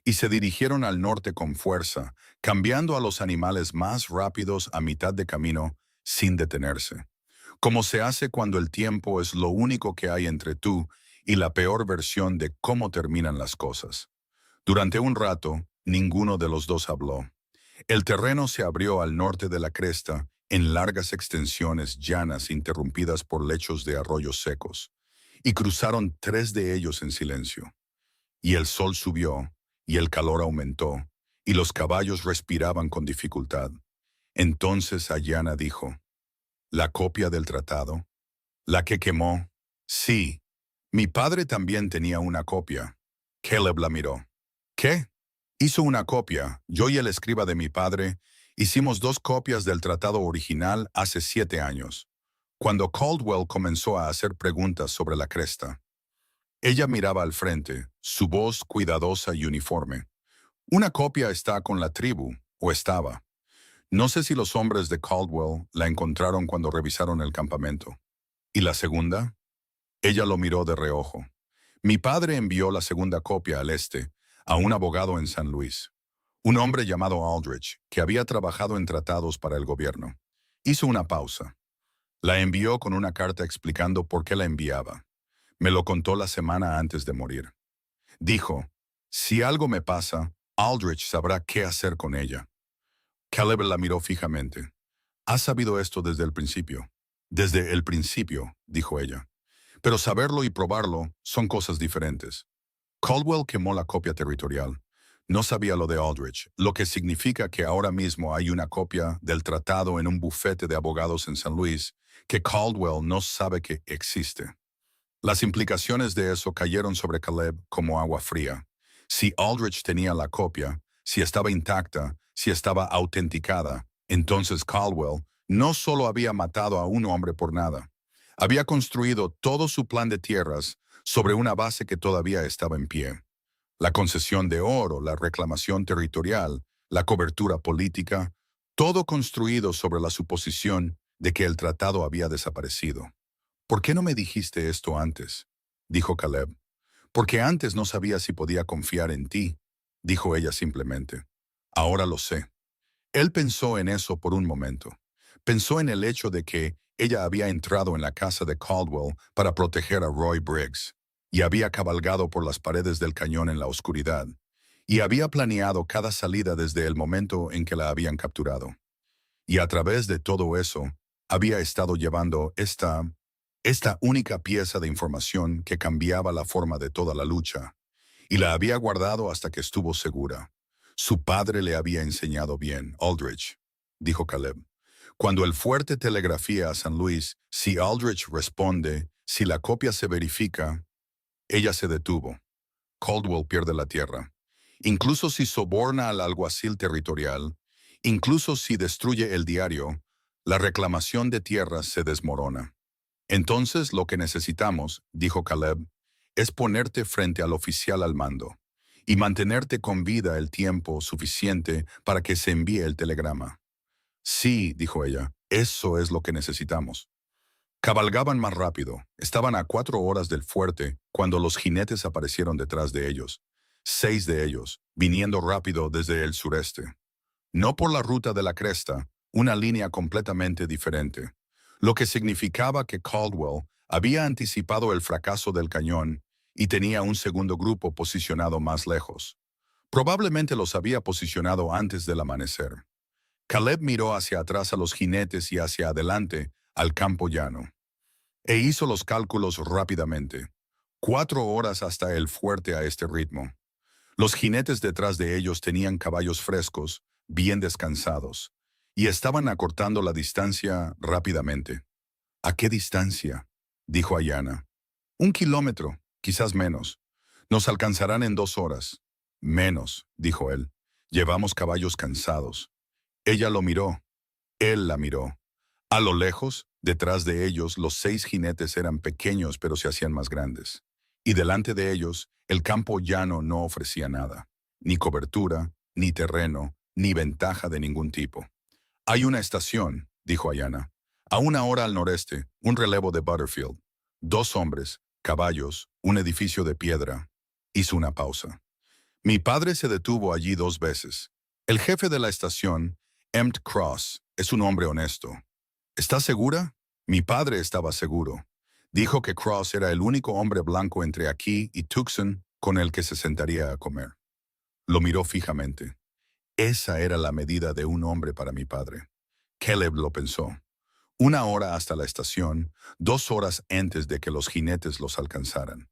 y se dirigieron al norte con fuerza, cambiando a los animales más rápidos a mitad de camino, sin detenerse. Como se hace cuando el tiempo es lo único que hay entre tú y la peor versión de cómo terminan las cosas. Durante un rato, ninguno de los dos habló. El terreno se abrió al norte de la cresta, en largas extensiones llanas interrumpidas por lechos de arroyos secos, y cruzaron 3 de ellos en silencio. Y el sol subió, y el calor aumentó, y los caballos respiraban con dificultad. Entonces Ayanna dijo, ¿la copia del tratado? ¿La que quemó? Sí. Mi padre también tenía una copia. Caleb la miró. ¿Qué? Hizo una copia. Yo y el escriba de mi padre hicimos 2 copias del tratado original hace 7 años, cuando Caldwell comenzó a hacer preguntas sobre la cresta. Ella miraba al frente, su voz cuidadosa y uniforme. Una copia está con la tribu, o estaba. No sé si los hombres de Caldwell la encontraron cuando revisaron el campamento. ¿Y la segunda? Ella lo miró de reojo. Mi padre envió la segunda copia al este, a un abogado en San Luis. Un hombre llamado Aldrich, que había trabajado en tratados para el gobierno. Hizo una pausa. La envió con una carta explicando por qué la enviaba. Me lo contó la semana antes de morir. Dijo, si algo me pasa, Aldrich sabrá qué hacer con ella. Caleb la miró fijamente. ¿Has sabido esto desde el principio? Desde el principio, dijo ella. Pero saberlo y probarlo son cosas diferentes. Caldwell quemó la copia territorial. No sabía lo de Aldrich, lo que significa que ahora mismo hay una copia del tratado en un bufete de abogados en San Luis que Caldwell no sabe que existe. Las implicaciones de eso cayeron sobre Caleb como agua fría. Si Aldrich tenía la copia, si estaba intacta, si estaba autenticada, entonces Caldwell no solo había matado a un hombre por nada, había construido todo su plan de tierras sobre una base que todavía estaba en pie. La concesión de oro, la reclamación territorial, la cobertura política, todo construido sobre la suposición de que el tratado había desaparecido. ¿Por qué no me dijiste esto antes? Dijo Caleb. Porque antes no sabía si podía confiar en ti, dijo ella simplemente. Ahora lo sé. Él pensó en eso por un momento. Pensó en el hecho de que ella había entrado en la casa de Caldwell para proteger a Roy Briggs, y había cabalgado por las paredes del cañón en la oscuridad, y había planeado cada salida desde el momento en que la habían capturado. Y a través de todo eso, había estado llevando esta única pieza de información que cambiaba la forma de toda la lucha, y la había guardado hasta que estuvo segura. Su padre le había enseñado bien, Aldrich, dijo Caleb. Cuando el fuerte telegrafía a San Luis, si Aldrich responde, si la copia se verifica, ella se detuvo. Caldwell pierde la tierra. Incluso si soborna al alguacil territorial, incluso si destruye el diario, la reclamación de tierras se desmorona. Entonces lo que necesitamos, dijo Caleb, es ponerte frente al oficial al mando y mantenerte con vida el tiempo suficiente para que se envíe el telegrama. Sí, dijo ella, eso es lo que necesitamos. Cabalgaban más rápido. Estaban a 4 horas del fuerte cuando los jinetes aparecieron detrás de ellos. 6 de ellos, viniendo rápido desde el sureste. No por la ruta de la cresta, una línea completamente diferente. Lo que significaba que Caldwell había anticipado el fracaso del cañón y tenía un segundo grupo posicionado más lejos. Probablemente los había posicionado antes del amanecer. Caleb miró hacia atrás a los jinetes y hacia adelante al campo llano. E hizo los cálculos rápidamente. 4 horas hasta el fuerte a este ritmo. Los jinetes detrás de ellos tenían caballos frescos, bien descansados, y estaban acortando la distancia rápidamente. ¿A qué distancia? Dijo Ayanna. 1 kilómetro, quizás menos. Nos alcanzarán en 2 horas. Menos, dijo él. Llevamos caballos cansados. Ella lo miró. Él la miró. A lo lejos, detrás de ellos, los 6 jinetes eran pequeños pero se hacían más grandes. Y delante de ellos, el campo llano no ofrecía nada. Ni cobertura, ni terreno, ni ventaja de ningún tipo. Hay una estación, dijo Ayanna. A 1 hora al noreste, un relevo de Butterfield. 2 hombres, caballos, un edificio de piedra. Hizo una pausa. Mi padre se detuvo allí 2 veces. El jefe de la estación, Emmet Cross, es un hombre honesto. ¿Estás segura? Mi padre estaba seguro. Dijo que Cross era el único hombre blanco entre aquí y Tucson con el que se sentaría a comer. Lo miró fijamente. Esa era la medida de un hombre para mi padre. Caleb lo pensó. 1 hora hasta la estación, 2 horas antes de que los jinetes los alcanzaran.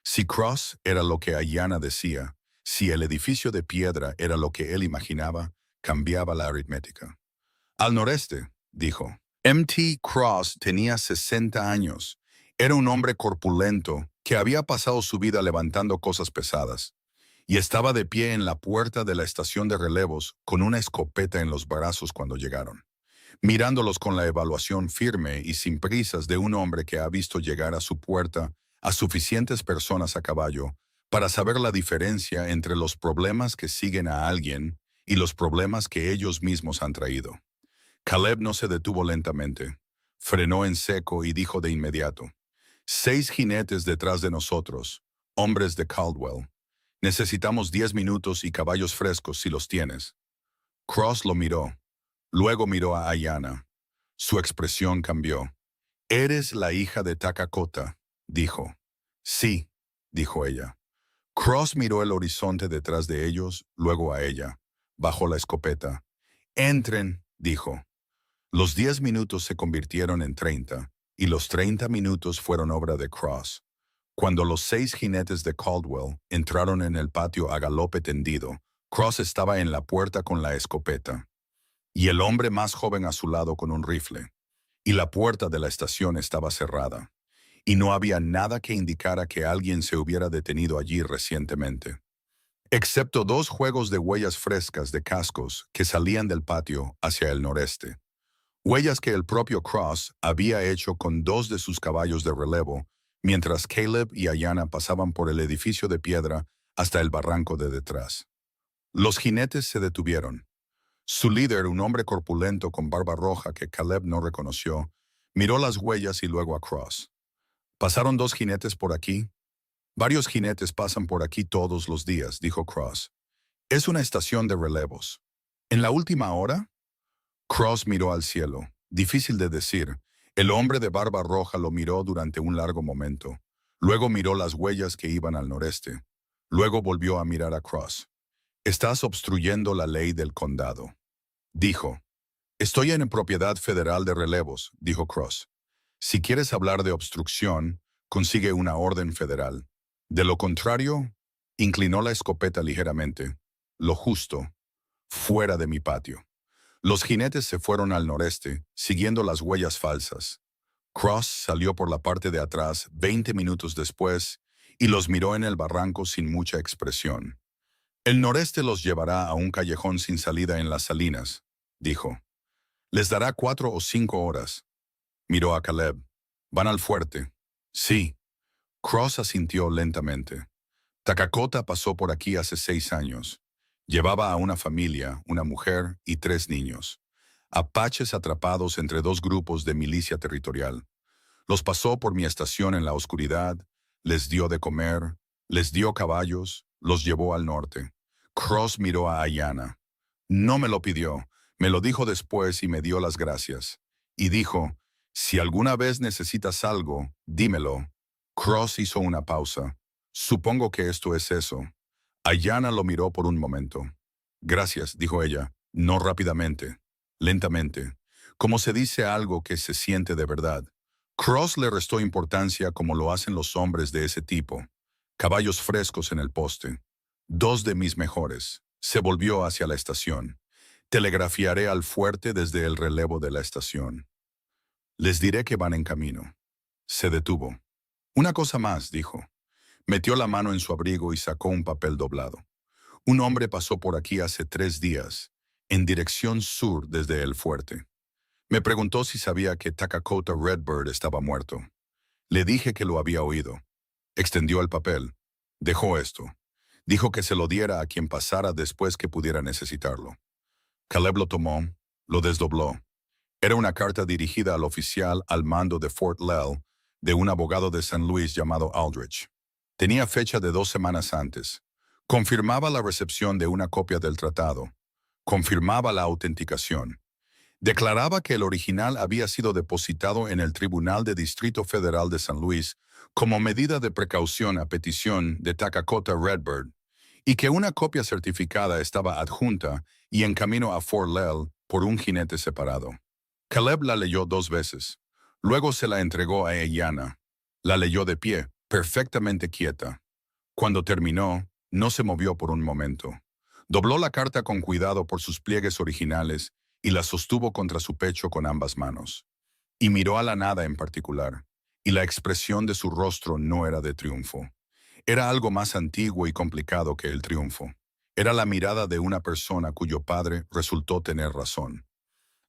Si Cross era lo que Ayanna decía, Si el edificio de piedra era lo que él imaginaba, cambiaba la aritmética. Al noreste, dijo. M.T. Cross tenía 60 años. Era un hombre corpulento que había pasado su vida levantando cosas pesadas y estaba de pie en la puerta de la estación de relevos con una escopeta en los brazos cuando llegaron, mirándolos con la evaluación firme y sin prisas de un hombre que ha visto llegar a su puerta a suficientes personas a caballo para saber la diferencia entre los problemas que siguen a alguien y los problemas que ellos mismos han traído. Caleb no se detuvo lentamente, frenó en seco y dijo de inmediato: 6 jinetes detrás de nosotros, hombres de Caldwell. Necesitamos 10 minutos y caballos frescos si los tienes. Cross lo miró. Luego miró a Ayanna. Su expresión cambió. «Eres la hija de Takakota», dijo. «Sí», dijo ella. Cross miró el horizonte detrás de ellos, luego a ella. Bajó la escopeta. «Entren», dijo. Los 10 minutos se convirtieron en 30, y los 30 minutos fueron obra de Cross. Cuando los 6 jinetes de Caldwell entraron en el patio a galope tendido, Cross estaba en la puerta con la escopeta, y el hombre más joven a su lado con un rifle, y la puerta de la estación estaba cerrada, y no había nada que indicara que alguien se hubiera detenido allí recientemente, excepto 2 juegos de huellas frescas de cascos que salían del patio hacia el noreste. Huellas que el propio Cross había hecho con 2 de sus caballos de relevo, mientras Caleb y Ayanna pasaban por el edificio de piedra hasta el barranco de detrás. Los jinetes se detuvieron. Su líder, un hombre corpulento con barba roja que Caleb no reconoció, miró las huellas y luego a Cross. ¿Pasaron 2 jinetes por aquí? Varios jinetes pasan por aquí todos los días, dijo Cross. Es una estación de relevos. ¿En la última hora? Cross miró al cielo. Difícil de decir. El hombre de barba roja lo miró durante un largo momento. Luego miró las huellas que iban al noreste. Luego volvió a mirar a Cross. «Estás obstruyendo la ley del condado», dijo. «Estoy en propiedad federal de relevos», dijo Cross. «Si quieres hablar de obstrucción, consigue una orden federal. De lo contrario», inclinó la escopeta ligeramente, «lo justo, fuera de mi patio». Los jinetes se fueron al noreste, siguiendo las huellas falsas. Cross salió por la parte de atrás 20 minutos después y los miró en el barranco sin mucha expresión. «El noreste los llevará a un callejón sin salida en las salinas», dijo. «Les dará 4 o 5 horas». Miró a Caleb. «¿Van al fuerte?» «Sí». Cross asintió lentamente. «Takakota pasó por aquí hace 6 años. Llevaba a una familia, una mujer y 3 niños. Apaches atrapados entre 2 grupos de milicia territorial. Los pasó por mi estación en la oscuridad, les dio de comer, les dio caballos, los llevó al norte». Cross miró a Ayanna. «No me lo pidió, me lo dijo después y me dio las gracias. Y dijo, si alguna vez necesitas algo, dímelo». Cross hizo una pausa. «Supongo que esto es eso». Ayanna lo miró por un momento. «Gracias», dijo ella, no rápidamente, lentamente, como se dice algo que se siente de verdad. Cross le restó importancia como lo hacen los hombres de ese tipo. Caballos frescos en el poste. 2 de mis mejores. Se volvió hacia la estación. «Telegrafiaré al fuerte desde el relevo de la estación. Les diré que van en camino». Se detuvo. «Una cosa más», dijo. Metió la mano en su abrigo y sacó un papel doblado. «Un hombre pasó por aquí hace 3 días, en dirección sur desde el fuerte. Me preguntó si sabía que Takakota Redbird estaba muerto. Le dije que lo había oído. Extendió el papel. Dejó esto. Dijo que se lo diera a quien pasara después que pudiera necesitarlo». Caleb lo tomó, lo desdobló. Era una carta dirigida al oficial al mando de Fort Lell, de un abogado de San Luis llamado Aldrich. Tenía fecha de 2 semanas antes. Confirmaba la recepción de una copia del tratado. Confirmaba la autenticación. Declaraba que el original había sido depositado en el Tribunal de Distrito Federal de San Luis como medida de precaución a petición de Takakota Redbird, y que una copia certificada estaba adjunta y en camino a Fort Lell por un jinete separado. Caleb la leyó 2 veces. Luego se la entregó a Ayanna. La leyó de pie, perfectamente quieta. Cuando terminó, No se movió por un momento. Dobló la carta con cuidado por sus pliegues originales y la sostuvo contra su pecho con ambas manos. Y miró a la nada en particular, y la expresión de su rostro no era de triunfo. Era algo más antiguo y complicado que el triunfo. Era la mirada de una persona cuyo padre resultó tener razón.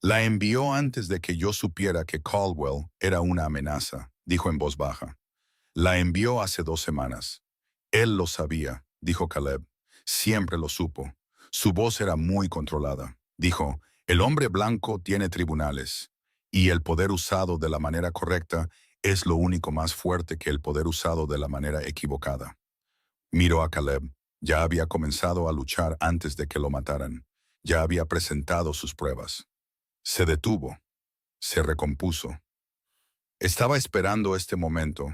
La envió antes de que yo supiera que Caldwell era una amenaza, dijo en voz baja. La envió hace 2 semanas. Él lo sabía, dijo Caleb. Siempre lo supo. Su voz era muy controlada. Dijo, el hombre blanco tiene tribunales, y el poder usado de la manera correcta es lo único más fuerte que el poder usado de la manera equivocada. Miró a Caleb. Ya había comenzado a luchar antes de que lo mataran. Ya había presentado sus pruebas. Se detuvo. Se recompuso. Estaba esperando este momento,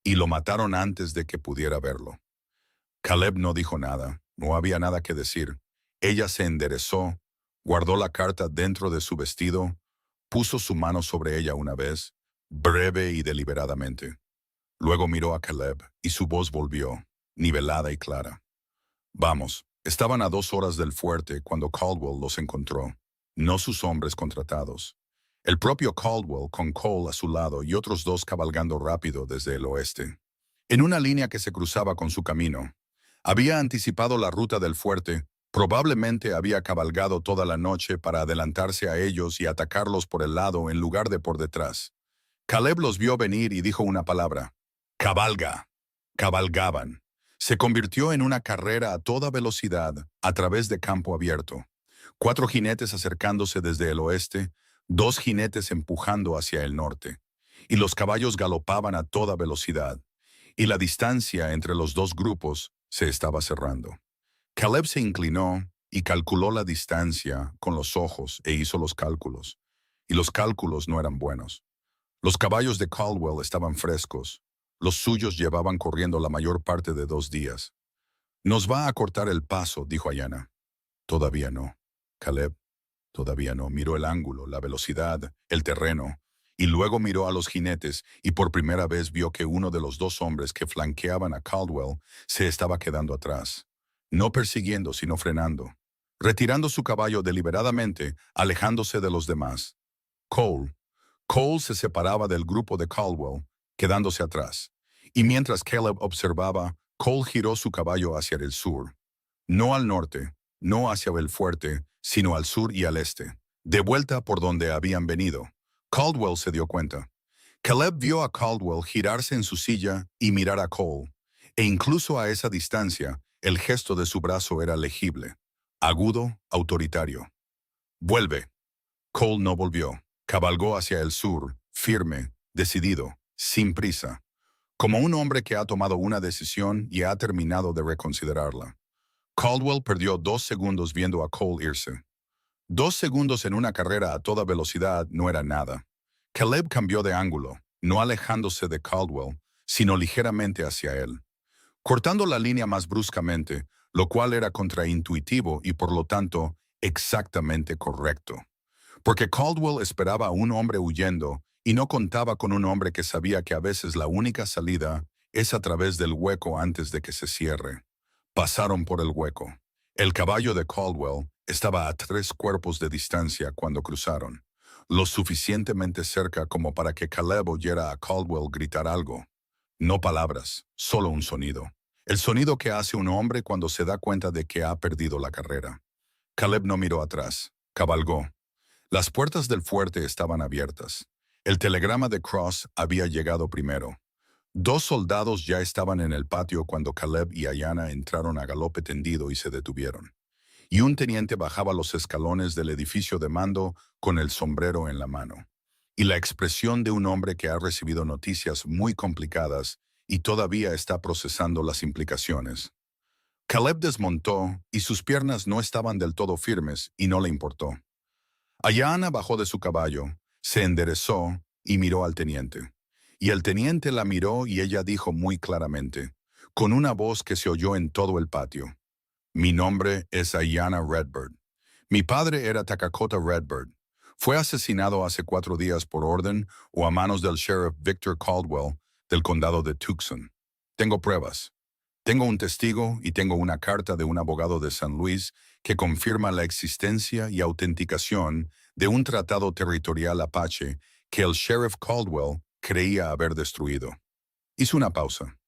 y lo mataron antes de que pudiera verlo. Caleb no dijo nada, no había nada que decir. Ella se enderezó, guardó la carta dentro de su vestido, puso su mano sobre ella una vez, breve y deliberadamente. Luego miró a Caleb y su voz volvió, nivelada y clara. Vamos, estaban a 2 horas del fuerte cuando Caldwell los encontró, no sus hombres contratados. El propio Caldwell con Cole a su lado y otros 2 cabalgando rápido desde el oeste. En una línea que se cruzaba con su camino. Había anticipado la ruta del fuerte, probablemente había cabalgado toda la noche para adelantarse a ellos y atacarlos por el lado en lugar de por detrás. Caleb los vio venir y dijo una palabra. Cabalga. Cabalgaban. Se convirtió en una carrera a toda velocidad a través de campo abierto. 4 jinetes acercándose desde el oeste, 2 jinetes empujando hacia el norte. Y los caballos galopaban a toda velocidad. Y la distancia entre los 2 grupos se estaba cerrando. Caleb se inclinó y calculó la distancia con los ojos e hizo los cálculos. Y los cálculos no eran buenos. Los caballos de Caldwell estaban frescos. Los suyos llevaban corriendo la mayor parte de 2 días. Nos va a cortar el paso, dijo Ayanna. Todavía no. Caleb, todavía no. Miró el ángulo, la velocidad, el terreno. Y luego miró a los jinetes y por primera vez vio que uno de los 2 hombres que flanqueaban a Caldwell se estaba quedando atrás. No persiguiendo, sino frenando. Retirando su caballo deliberadamente, alejándose de los demás. Cole se separaba del grupo de Caldwell, quedándose atrás. Y mientras Caleb observaba, Cole giró su caballo hacia el sur. No al norte, no hacia el fuerte, sino al sur y al este. De vuelta por donde habían venido. Caldwell se dio cuenta. Caleb vio a Caldwell girarse en su silla y mirar a Cole. E incluso a esa distancia, el gesto de su brazo era legible. Agudo, autoritario. Vuelve. Cole no volvió. Cabalgó hacia el sur, firme, decidido, sin prisa. Como un hombre que ha tomado una decisión y ha terminado de reconsiderarla. Caldwell perdió 2 segundos viendo a Cole irse. 2 segundos en una carrera a toda velocidad no era nada. Caleb cambió de ángulo, no alejándose de Caldwell, sino ligeramente hacia él, cortando la línea más bruscamente, lo cual era contraintuitivo y por lo tanto exactamente correcto. Porque Caldwell esperaba a un hombre huyendo y no contaba con un hombre que sabía que a veces la única salida es a través del hueco antes de que se cierre. Pasaron por el hueco. El caballo de Caldwell estaba a 3 cuerpos de distancia cuando cruzaron, lo suficientemente cerca como para que Caleb oyera a Caldwell gritar algo. No palabras, solo un sonido. El sonido que hace un hombre cuando se da cuenta de que ha perdido la carrera. Caleb no miró atrás, cabalgó. Las puertas del fuerte estaban abiertas. El telegrama de Cross había llegado primero. 2 soldados ya estaban en el patio cuando Caleb y Ayanna entraron a galope tendido y se detuvieron. Y un teniente bajaba los escalones del edificio de mando con el sombrero en la mano. Y la expresión de un hombre que ha recibido noticias muy complicadas y todavía está procesando las implicaciones. Caleb desmontó y sus piernas no estaban del todo firmes y no le importó. Ayanna bajó de su caballo, se enderezó y miró al teniente. Y el teniente la miró y ella dijo muy claramente, con una voz que se oyó en todo el patio. Mi nombre es Ayanna Redbird. Mi padre era Takakota Redbird. Fue asesinado hace 4 días por orden o a manos del sheriff Victor Caldwell del condado de Tucson. Tengo pruebas. Tengo un testigo y tengo una carta de un abogado de San Luis que confirma la existencia y autenticación de un tratado territorial apache que el sheriff Caldwell creía haber destruido. Hizo una pausa.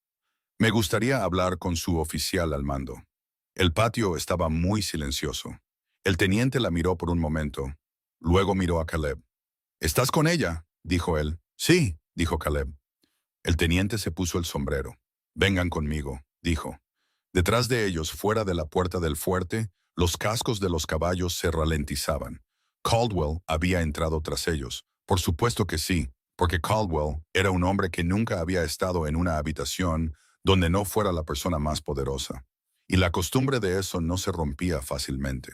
Me gustaría hablar con su oficial al mando. El patio estaba muy silencioso. El teniente la miró por un momento. Luego miró a Caleb. «¿Estás con ella?», dijo él. «Sí», dijo Caleb. El teniente se puso el sombrero. «Vengan conmigo», dijo. Detrás de ellos, fuera de la puerta del fuerte, los cascos de los caballos se ralentizaban. Caldwell había entrado tras ellos. Por supuesto que sí, porque Caldwell era un hombre que nunca había estado en una habitación donde no fuera la persona más poderosa. Y la costumbre de eso no se rompía fácilmente.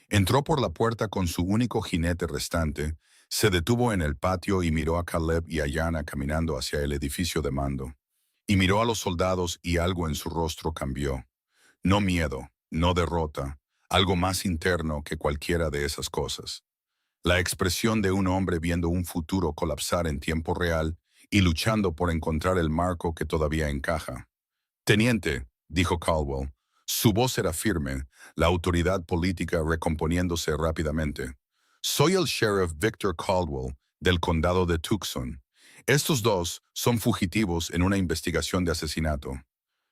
Entró por la puerta con su único jinete restante, se detuvo en el patio y miró a Caleb y a Yana caminando hacia el edificio de mando. Y miró a los soldados y algo en su rostro cambió. No miedo, no derrota, algo más interno que cualquiera de esas cosas. La expresión de un hombre viendo un futuro colapsar en tiempo real y luchando por encontrar el marco que todavía encaja. «Teniente», dijo Caldwell. Su voz era firme, la autoridad política recomponiéndose rápidamente. «Soy el sheriff Victor Caldwell, del condado de Tucson. Estos dos son fugitivos en una investigación de asesinato».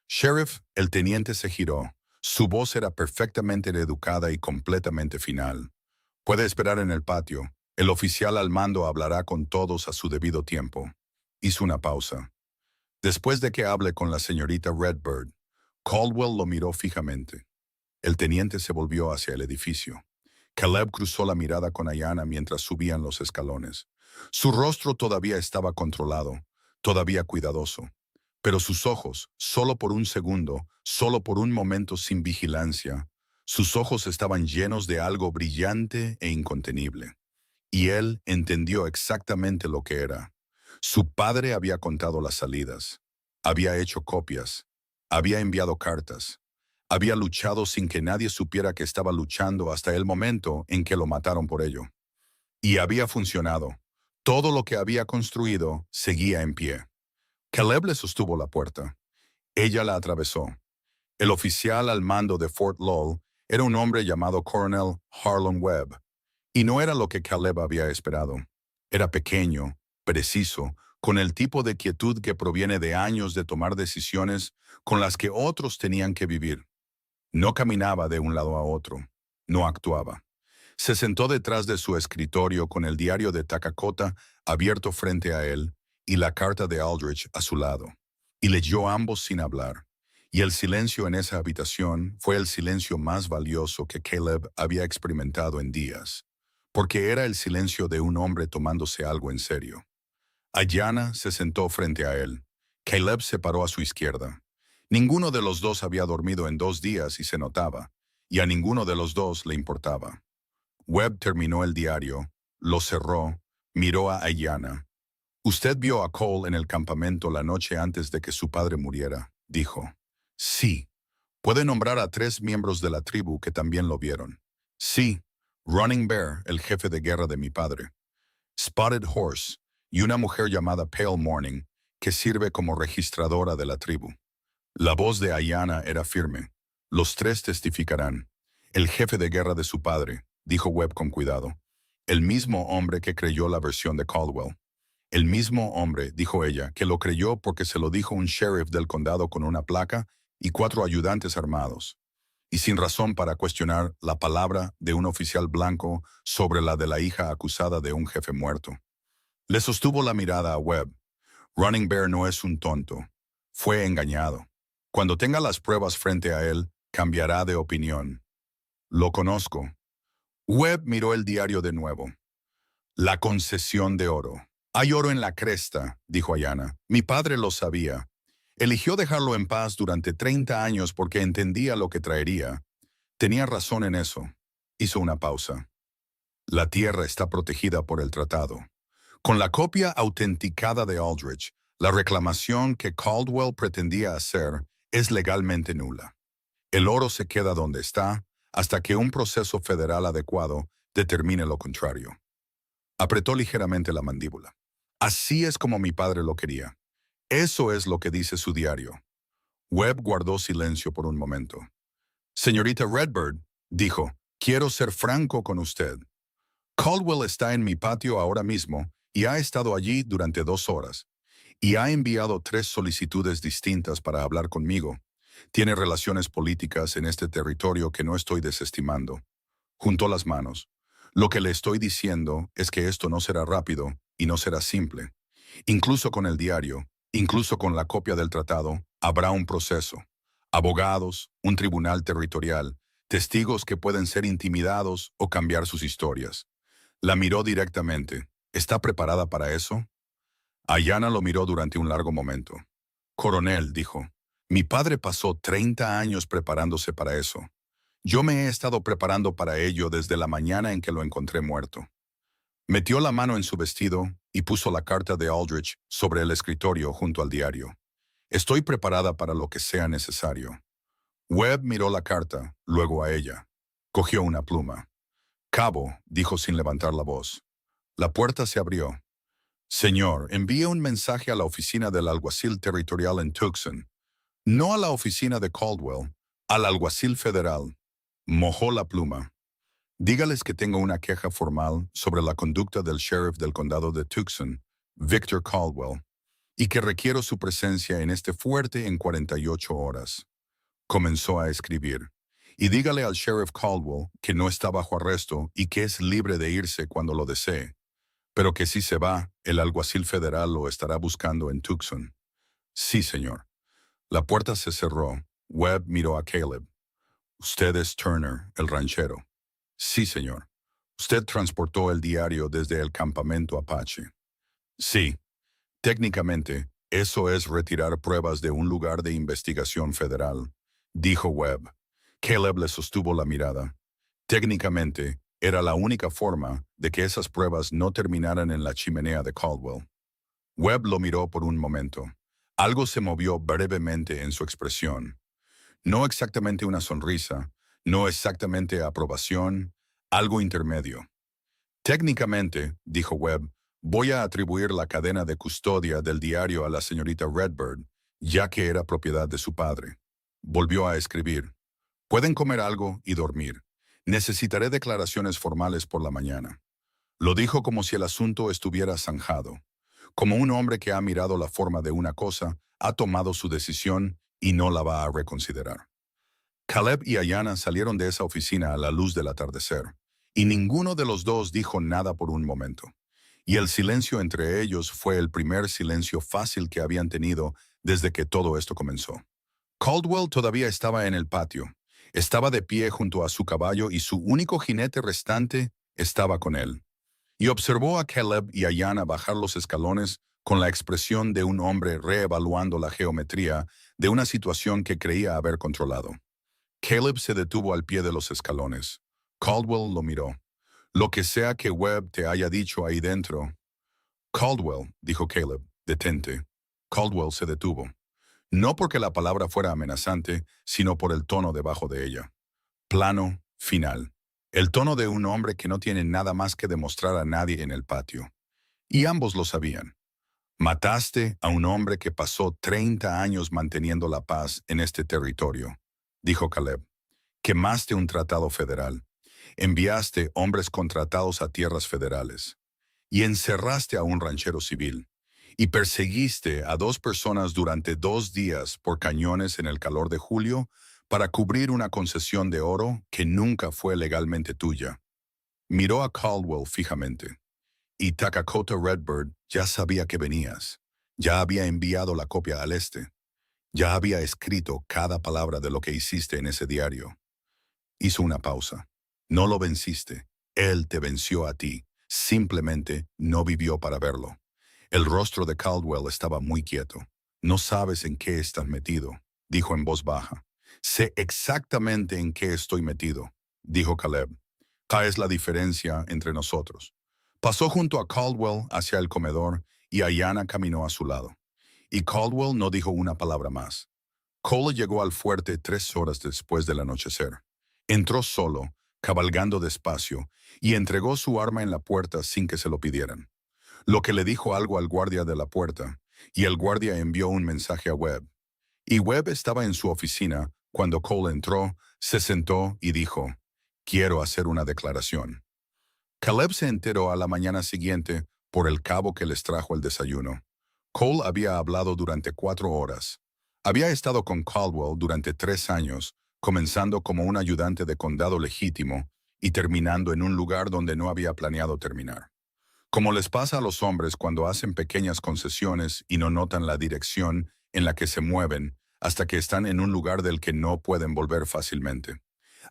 «Sheriff», el teniente se giró. Su voz era perfectamente educada y completamente final. «Puede esperar en el patio. El oficial al mando hablará con todos a su debido tiempo». Hizo una pausa. «Después de que hable con la señorita Redbird». Caldwell lo miró fijamente. El teniente se volvió hacia el edificio. Caleb cruzó la mirada con Ayanna mientras subían los escalones. Su rostro todavía estaba controlado, todavía cuidadoso. Pero sus ojos, solo por un segundo, solo por un momento sin vigilancia, sus ojos estaban llenos de algo brillante e incontenible. Y él entendió exactamente lo que era. Su padre había contado las salidas, había hecho copias, había enviado cartas, había luchado sin que nadie supiera que estaba luchando hasta el momento en que lo mataron por ello. Y había funcionado. Todo lo que había construido seguía en pie. Caleb le sostuvo la puerta. Ella la atravesó. El oficial al mando de Fort Lowell era un hombre llamado Coronel Harlan Webb. Y no era lo que Caleb había esperado. Era pequeño, preciso, con el tipo de quietud que proviene de años de tomar decisiones con las que otros tenían que vivir. No caminaba de un lado a otro. No actuaba. Se sentó detrás de su escritorio con el diario de Tacacota abierto frente a él y la carta de Aldrich a su lado. Y leyó ambos sin hablar. Y el silencio en esa habitación fue el silencio más valioso que Caleb había experimentado en días, porque era el silencio de un hombre tomándose algo en serio. Ayanna se sentó frente a él. Caleb se paró a su izquierda. Ninguno de los dos había dormido en 2 días y se notaba, y a ninguno de los dos le importaba. Webb terminó el diario, lo cerró, miró a Ayanna. «Usted vio a Cole en el campamento la noche antes de que su padre muriera», dijo. «Sí». «¿Puede nombrar a 3 miembros de la tribu que también lo vieron?» «Sí. Running Bear, el jefe de guerra de mi padre. Spotted Horse y una mujer llamada Pale Morning, que sirve como registradora de la tribu». La voz de Ayanna era firme. «Los 3 testificarán. El jefe de guerra de su padre», dijo Webb con cuidado. «El mismo hombre que creyó la versión de Caldwell». «El mismo hombre», dijo ella, «que lo creyó porque se lo dijo un sheriff del condado con una placa y 4 ayudantes armados. Y sin razón para cuestionar la palabra de un oficial blanco sobre la de la hija acusada de un jefe muerto». Le sostuvo la mirada a Webb. «Running Bear no es un tonto. Fue engañado. Cuando tenga las pruebas frente a él, cambiará de opinión». «Lo conozco». Webb miró el diario de nuevo. «La concesión de oro». «Hay oro en la cresta», dijo Ayanna. «Mi padre lo sabía. Eligió dejarlo en paz durante 30 años porque entendía lo que traería. Tenía razón en eso». Hizo una pausa. «La tierra está protegida por el tratado. Con la copia autenticada de Aldrich, la reclamación que Caldwell pretendía hacer es legalmente nula. El oro se queda donde está hasta que un proceso federal adecuado determine lo contrario». Apretó ligeramente la mandíbula. «Así es como mi padre lo quería. Eso es lo que dice su diario». Webb guardó silencio por un momento. Señorita Redbird, dijo, quiero ser franco con usted. Caldwell está en mi patio ahora mismo y ha estado allí durante 2 horas. Y ha enviado 3 solicitudes distintas para hablar conmigo. Tiene relaciones políticas en este territorio que no estoy desestimando. Juntó las manos. Lo que le estoy diciendo es que esto no será rápido y no será simple. Incluso con el diario, incluso con la copia del tratado, habrá un proceso. Abogados, un tribunal territorial, testigos que pueden ser intimidados o cambiar sus historias. La miró directamente. ¿Está preparada para eso? Ayanna lo miró durante un largo momento. Coronel, dijo, mi padre pasó 30 años preparándose para eso. Yo me he estado preparando para ello desde la mañana en que lo encontré muerto. Metió la mano en su vestido y puso la carta de Aldrich sobre el escritorio junto al diario. Estoy preparada para lo que sea necesario. Webb miró la carta, luego a ella. Cogió una pluma. Cabo, dijo sin levantar la voz. La puerta se abrió. Señor, envíe un mensaje a la oficina del alguacil territorial en Tucson. No a la oficina de Caldwell, al alguacil federal. Mojó la pluma. Dígales que tengo una queja formal sobre la conducta del sheriff del condado de Tucson, Victor Caldwell, y que requiero su presencia en este fuerte en 48 horas. Comenzó a escribir. Y dígale al sheriff Caldwell que no está bajo arresto y que es libre de irse cuando lo desee, pero que si se va, el alguacil federal lo estará buscando en Tucson. Sí, señor. La puerta se cerró. Webb miró a Caleb. Usted es Turner, el ranchero. Sí, señor. Usted transportó el diario desde el campamento Apache. Sí. Técnicamente, eso es retirar pruebas de un lugar de investigación federal, dijo Webb. Caleb le sostuvo la mirada. Técnicamente, era la única forma de que esas pruebas no terminaran en la chimenea de Caldwell. Webb lo miró por un momento. Algo se movió brevemente en su expresión. No exactamente una sonrisa, no exactamente aprobación, algo intermedio. Técnicamente, dijo Webb, voy a atribuir la cadena de custodia del diario a la señorita Redbird, ya que era propiedad de su padre. Volvió a escribir. Pueden comer algo y dormir. Necesitaré declaraciones formales por la mañana. Lo dijo como si el asunto estuviera zanjado. Como un hombre que ha mirado la forma de una cosa, ha tomado su decisión y no la va a reconsiderar. Caleb y Ayanna salieron de esa oficina a la luz del atardecer, y ninguno de los dos dijo nada por un momento. Y el silencio entre ellos fue el primer silencio fácil que habían tenido desde que todo esto comenzó. Caldwell todavía estaba en el patio. Estaba de pie junto a su caballo y su único jinete restante estaba con él. Y observó a Caleb y a Ayanna bajar los escalones con la expresión de un hombre reevaluando la geometría de una situación que creía haber controlado. Caleb se detuvo al pie de los escalones. Caldwell lo miró. Lo que sea que Webb te haya dicho ahí dentro. Caldwell, dijo Caleb, detente. Caldwell se detuvo. No porque la palabra fuera amenazante, sino por el tono debajo de ella. Plano, final. El tono de un hombre que no tiene nada más que demostrar a nadie en el patio. Y ambos lo sabían. Mataste a un hombre que pasó 30 años manteniendo la paz en este territorio, dijo Caleb. Quemaste un tratado federal. Enviaste hombres contratados a tierras federales. Y encerraste a un ranchero civil. Y perseguiste a 2 personas durante 2 días por cañones en el calor de julio para cubrir una concesión de oro que nunca fue legalmente tuya. Miró a Caldwell fijamente. Y Takakota Redbird ya sabía que venías. Ya había enviado la copia al este. Ya había escrito cada palabra de lo que hiciste en ese diario. Hizo una pausa. No lo venciste. Él te venció a ti. Simplemente no vivió para verlo. El rostro de Caldwell estaba muy quieto. No sabes en qué estás metido, dijo en voz baja. Sé exactamente en qué estoy metido, dijo Caleb. ¿Cuál es la diferencia entre nosotros? Pasó junto a Caldwell hacia el comedor y Ayanna caminó a su lado. Y Caldwell no dijo una palabra más. Cole llegó al fuerte 3 horas después del anochecer. Entró solo, cabalgando despacio, y entregó su arma en la puerta sin que se lo pidieran. Lo que le dijo algo al guardia de la puerta, y el guardia envió un mensaje a Webb. Y Webb estaba en su oficina cuando Cole entró, se sentó y dijo, «Quiero hacer una declaración». Caleb se enteró a la mañana siguiente por el cabo que les trajo el desayuno. Cole había hablado durante 4 horas. Había estado con Caldwell durante 3 años, comenzando como un ayudante de condado legítimo y terminando en un lugar donde no había planeado terminar. Como les pasa a los hombres cuando hacen pequeñas concesiones y no notan la dirección en la que se mueven hasta que están en un lugar del que no pueden volver fácilmente.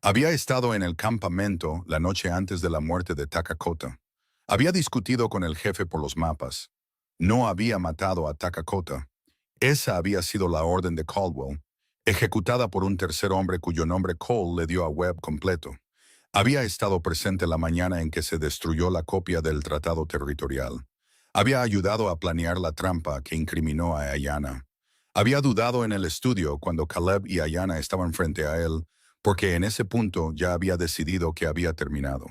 Había estado en el campamento la noche antes de la muerte de Takakota. Había discutido con el jefe por los mapas. No había matado a Takakota. Esa había sido la orden de Caldwell, ejecutada por un tercer hombre cuyo nombre Cole le dio a Webb completo. Había estado presente la mañana en que se destruyó la copia del tratado territorial. Había ayudado a planear la trampa que incriminó a Ayanna. Había dudado en el estudio cuando Caleb y Ayanna estaban frente a él, porque en ese punto ya había decidido que había terminado.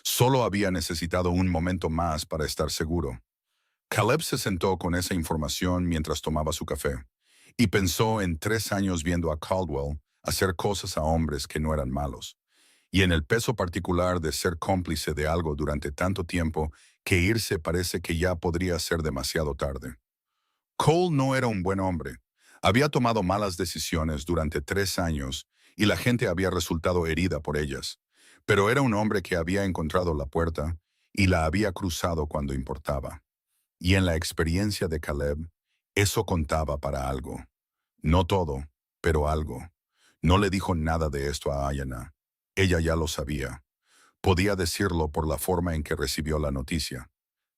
Solo había necesitado un momento más para estar seguro. Caleb se sentó con esa información mientras tomaba su café, y pensó en 3 años viendo a Caldwell hacer cosas a hombres que no eran malos, y en el peso particular de ser cómplice de algo durante tanto tiempo que irse parece que ya podría ser demasiado tarde. Cole no era un buen hombre. Había tomado malas decisiones durante 3 años y la gente había resultado herida por ellas, pero era un hombre que había encontrado la puerta y la había cruzado cuando importaba. Y en la experiencia de Caleb, eso contaba para algo. No todo, pero algo. No le dijo nada de esto a Ayanna. Ella ya lo sabía. Podía decirlo por la forma en que recibió la noticia.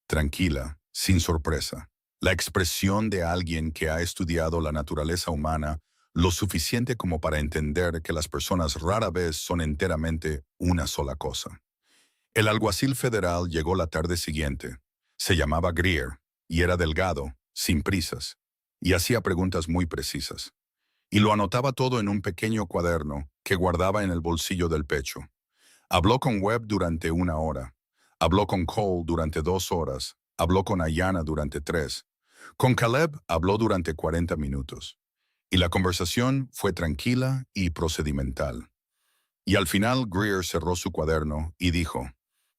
Tranquila, sin sorpresa. La expresión de alguien que ha estudiado la naturaleza humana lo suficiente como para entender que las personas rara vez son enteramente una sola cosa. El alguacil federal llegó la tarde siguiente. Se llamaba Greer y era delgado, sin prisas, y hacía preguntas muy precisas. Y lo anotaba todo en un pequeño cuaderno que guardaba en el bolsillo del pecho. Habló con Webb durante 1 hora. Habló con Cole durante 2 horas. Habló con Ayanna durante 3. Con Caleb habló durante 40 minutos. Y la conversación fue tranquila y procedimental. Y al final Greer cerró su cuaderno y dijo,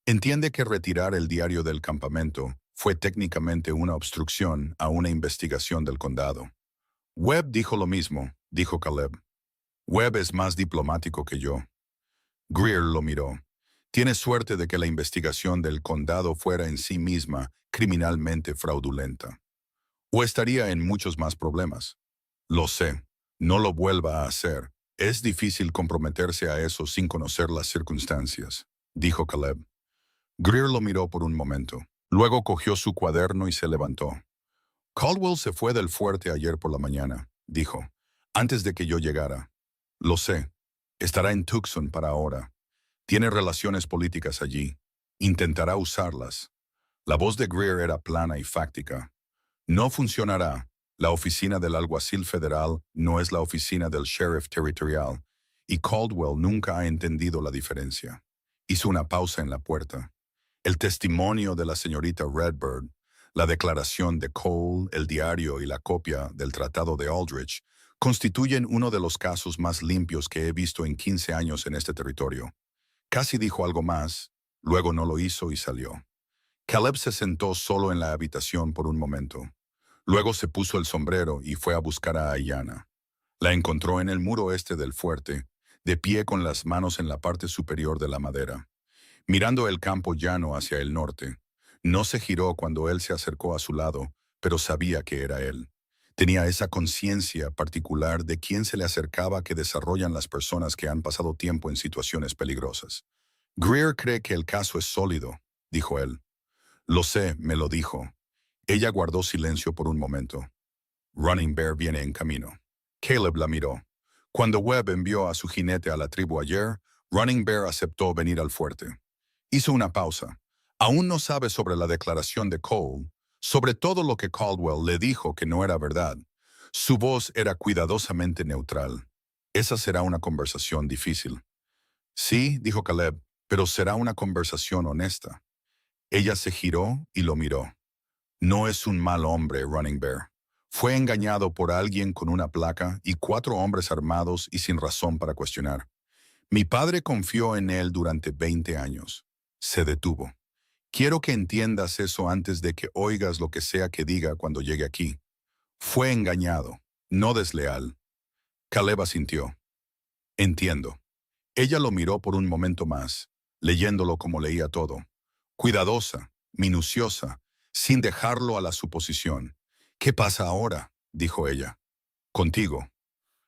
«Entiende que retirar el diario del campamento fue técnicamente una obstrucción a una investigación del condado». Webb dijo lo mismo, dijo Caleb. «Webb es más diplomático que yo». Greer lo miró. «Tienes suerte de que la investigación del condado fuera en sí misma criminalmente fraudulenta. O estaría en muchos más problemas». «Lo sé. No lo vuelva a hacer. Es difícil comprometerse a eso sin conocer las circunstancias», dijo Caleb. Greer lo miró por un momento. Luego cogió su cuaderno y se levantó. «Caldwell se fue del fuerte ayer por la mañana», dijo, «antes de que yo llegara. Lo sé. Estará en Tucson para ahora. Tiene relaciones políticas allí. Intentará usarlas». La voz de Greer era plana y fáctica. «No funcionará. La oficina del alguacil federal no es la oficina del sheriff territorial, y Caldwell nunca ha entendido la diferencia». Hizo una pausa en la puerta. El testimonio de la señorita Redbird, la declaración de Cole, el diario y la copia del Tratado de Aldrich constituyen uno de los casos más limpios que he visto en 15 años en este territorio. Casi dijo algo más, luego no lo hizo y salió. Caleb se sentó solo en la habitación por un momento. Luego se puso el sombrero y fue a buscar a Ayanna. La encontró en el muro este del fuerte, de pie con las manos en la parte superior de la madera, mirando el campo llano hacia el norte. No se giró cuando él se acercó a su lado, pero sabía que era él. Tenía esa conciencia particular de quién se le acercaba que desarrollan las personas que han pasado tiempo en situaciones peligrosas. «Greer cree que el caso es sólido», dijo él. «Lo sé, me lo dijo». Ella guardó silencio por un momento. «Running Bear viene en camino». Caleb la miró. Cuando Webb envió a su jinete a la tribu ayer, Running Bear aceptó venir al fuerte. Hizo una pausa. Aún no sabe sobre la declaración de Cole, sobre todo lo que Caldwell le dijo que no era verdad. Su voz era cuidadosamente neutral. «Esa será una conversación difícil». «Sí», dijo Caleb, «pero será una conversación honesta». Ella se giró y lo miró. «No es un mal hombre, Running Bear. Fue engañado por alguien con una placa y 4 hombres armados y sin razón para cuestionar. Mi padre confió en él durante 20 años. Se detuvo. Quiero que entiendas eso antes de que oigas lo que sea que diga cuando llegue aquí. Fue engañado, no desleal. Caleb asintió. Entiendo. Ella lo miró por un momento más, leyéndolo como leía todo. Cuidadosa, minuciosa, sin dejarlo a la suposición. ¿Qué pasa ahora?, dijo ella. Contigo.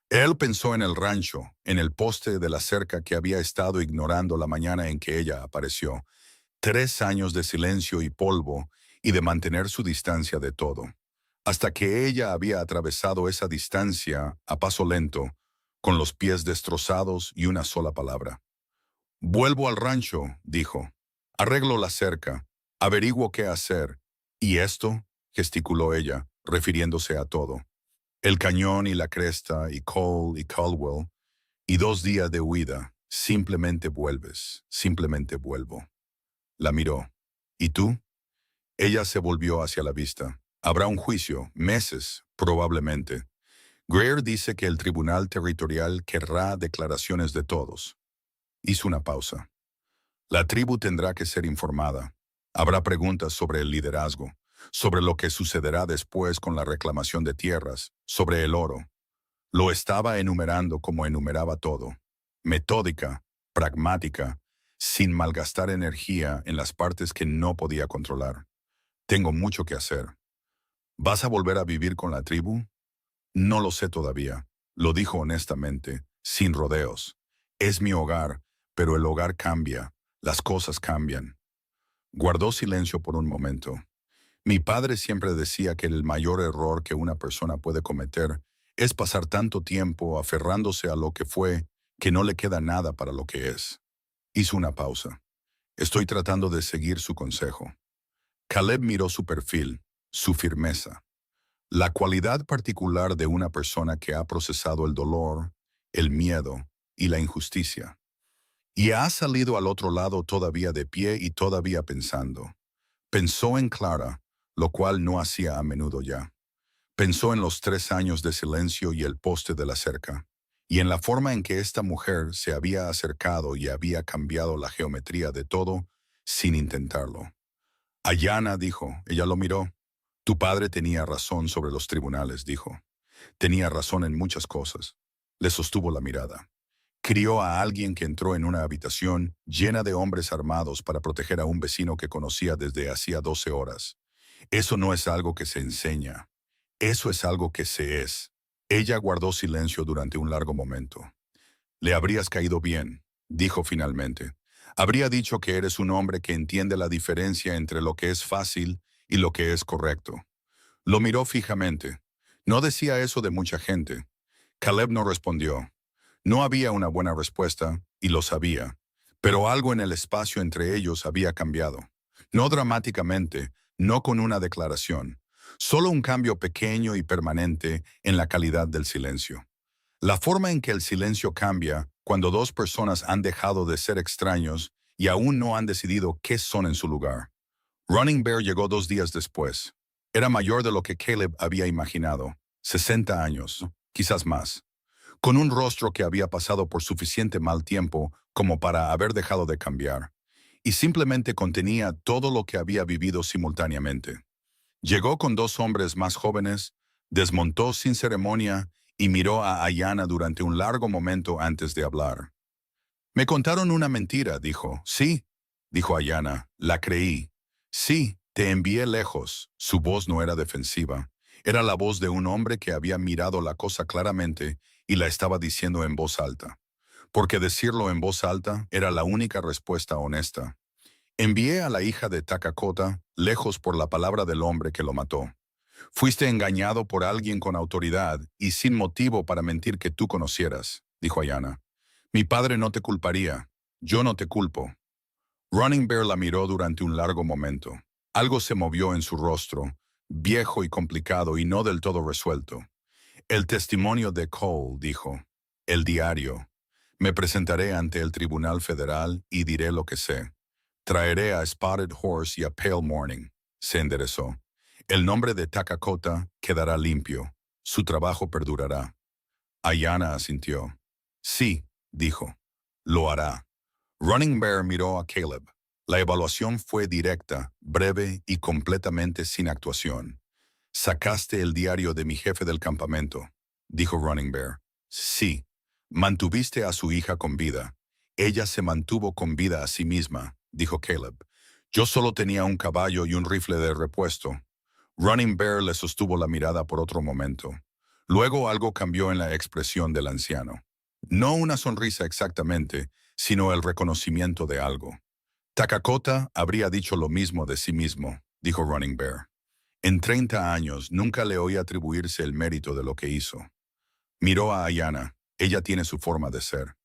Él pensó en el rancho, en el poste de la cerca que había estado ignorando la mañana en que ella apareció. 3 años de silencio y polvo y de mantener su distancia de todo. Hasta que ella había atravesado esa distancia a paso lento, con los pies destrozados y una sola palabra. Vuelvo al rancho, dijo. Arreglo la cerca, averiguo qué hacer. ¿Y esto?, gesticuló ella, refiriéndose a todo. El cañón y la cresta y Cole y Caldwell y 2 días de huida. Simplemente vuelves, simplemente vuelvo. La miró. ¿Y tú? Ella se volvió hacia la vista. Habrá un juicio, meses, probablemente. Greer dice que el Tribunal Territorial querrá declaraciones de todos. Hizo una pausa. La tribu tendrá que ser informada. Habrá preguntas sobre el liderazgo, sobre lo que sucederá después con la reclamación de tierras, sobre el oro. Lo estaba enumerando como enumeraba todo. Metódica, pragmática, sin malgastar energía en las partes que no podía controlar. Tengo mucho que hacer. ¿Vas a volver a vivir con la tribu? No lo sé todavía. Lo dijo honestamente, sin rodeos. Es mi hogar, pero el hogar cambia. Las cosas cambian. Guardó silencio por un momento. Mi padre siempre decía que el mayor error que una persona puede cometer es pasar tanto tiempo aferrándose a lo que fue que no le queda nada para lo que es. Hizo una pausa. Estoy tratando de seguir su consejo. Caleb miró su perfil, su firmeza. La cualidad particular de una persona que ha procesado el dolor, el miedo y la injusticia. Y ha salido al otro lado todavía de pie y todavía pensando. Pensó en Clara, lo cual no hacía a menudo ya. Pensó en los 3 años de silencio y el poste de la cerca, y en la forma en que esta mujer se había acercado y había cambiado la geometría de todo sin intentarlo. Ayana, dijo, ella lo miró. Tu padre tenía razón sobre los tribunales, dijo. Tenía razón en muchas cosas. Le sostuvo la mirada. Crió a alguien que entró en una habitación llena de hombres armados para proteger a un vecino que conocía desde hacía 12 horas. Eso no es algo que se enseña. Eso es algo que se es. Ella guardó silencio durante un largo momento. Le habrías caído bien, dijo finalmente. Habría dicho que eres un hombre que entiende la diferencia entre lo que es fácil y lo que es correcto. Lo miró fijamente. No decía eso de mucha gente. Caleb no respondió. No había una buena respuesta, y lo sabía. Pero algo en el espacio entre ellos había cambiado. No dramáticamente, no con una declaración. Solo un cambio pequeño y permanente en la calidad del silencio. La forma en que el silencio cambia cuando 2 personas han dejado de ser extraños y aún no han decidido qué son en su lugar. Running Bear llegó 2 días después. Era mayor de lo que Caleb había imaginado. 60 años, quizás más. Con un rostro que había pasado por suficiente mal tiempo como para haber dejado de cambiar. Y simplemente contenía todo lo que había vivido simultáneamente. Llegó con 2 hombres más jóvenes, desmontó sin ceremonia y miró a Ayana durante un largo momento antes de hablar. Me contaron una mentira, dijo. Sí, dijo Ayana, la creí. Sí, te envié lejos. Su voz no era defensiva. Era la voz de un hombre que había mirado la cosa claramente y la estaba diciendo en voz alta. Porque decirlo en voz alta era la única respuesta honesta. Envié a la hija de Takakota lejos por la palabra del hombre que lo mató. Fuiste engañado por alguien con autoridad y sin motivo para mentir que tú conocieras, dijo Ayana. Mi padre no te culparía. Yo no te culpo. Running Bear la miró durante un largo momento. Algo se movió en su rostro, viejo y complicado y no del todo resuelto. El testimonio de Cole, dijo. El diario. Me presentaré ante el Tribunal Federal y diré lo que sé. Traeré a Spotted Horse y a Pale Morning. Se enderezó. El nombre de Takakota quedará limpio. Su trabajo perdurará. Ayanna asintió. Sí, dijo. Lo hará. Running Bear miró a Caleb. La evaluación fue directa, breve y completamente sin actuación. «Sacaste el diario de mi jefe del campamento», dijo Running Bear. «Sí. Mantuviste a su hija con vida. Ella se mantuvo con vida a sí misma», dijo Caleb. «Yo solo tenía un caballo y un rifle de repuesto». Running Bear le sostuvo la mirada por otro momento. Luego algo cambió en la expresión del anciano. No una sonrisa exactamente, sino el reconocimiento de algo. «Takakota habría dicho lo mismo de sí mismo», dijo Running Bear. «En 30 años nunca le oí atribuirse el mérito de lo que hizo». Miró a Ayanna. Ella tiene su forma de ser.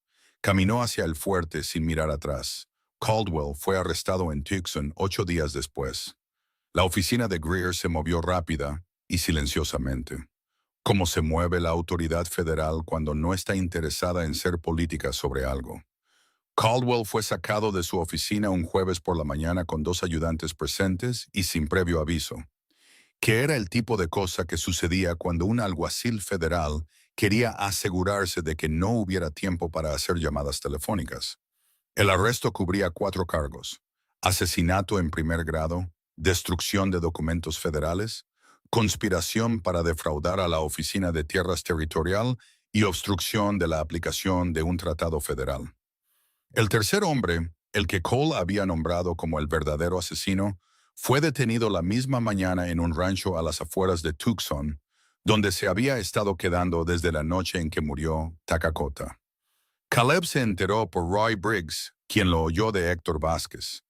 Caminó hacia el fuerte sin mirar atrás. Caldwell fue arrestado en Tucson 8 días después. La oficina de Greer se movió rápida y silenciosamente. Cómo se mueve la autoridad federal cuando no está interesada en ser política sobre algo. Caldwell fue sacado de su oficina un jueves por la mañana con 2 ayudantes presentes y sin previo aviso, que era el tipo de cosa que sucedía cuando un alguacil federal quería asegurarse de que no hubiera tiempo para hacer llamadas telefónicas. El arresto cubría 4 cargos: asesinato en primer grado, destrucción de documentos federales, conspiración para defraudar a la Oficina de Tierras Territorial y obstrucción de la aplicación de un tratado federal. El tercer hombre, el que Cole había nombrado como el verdadero asesino, fue detenido la misma mañana en un rancho a las afueras de Tucson, donde se había estado quedando desde la noche en que murió Takakota. Caleb se enteró por Roy Briggs, quien lo oyó de Héctor Vázquez,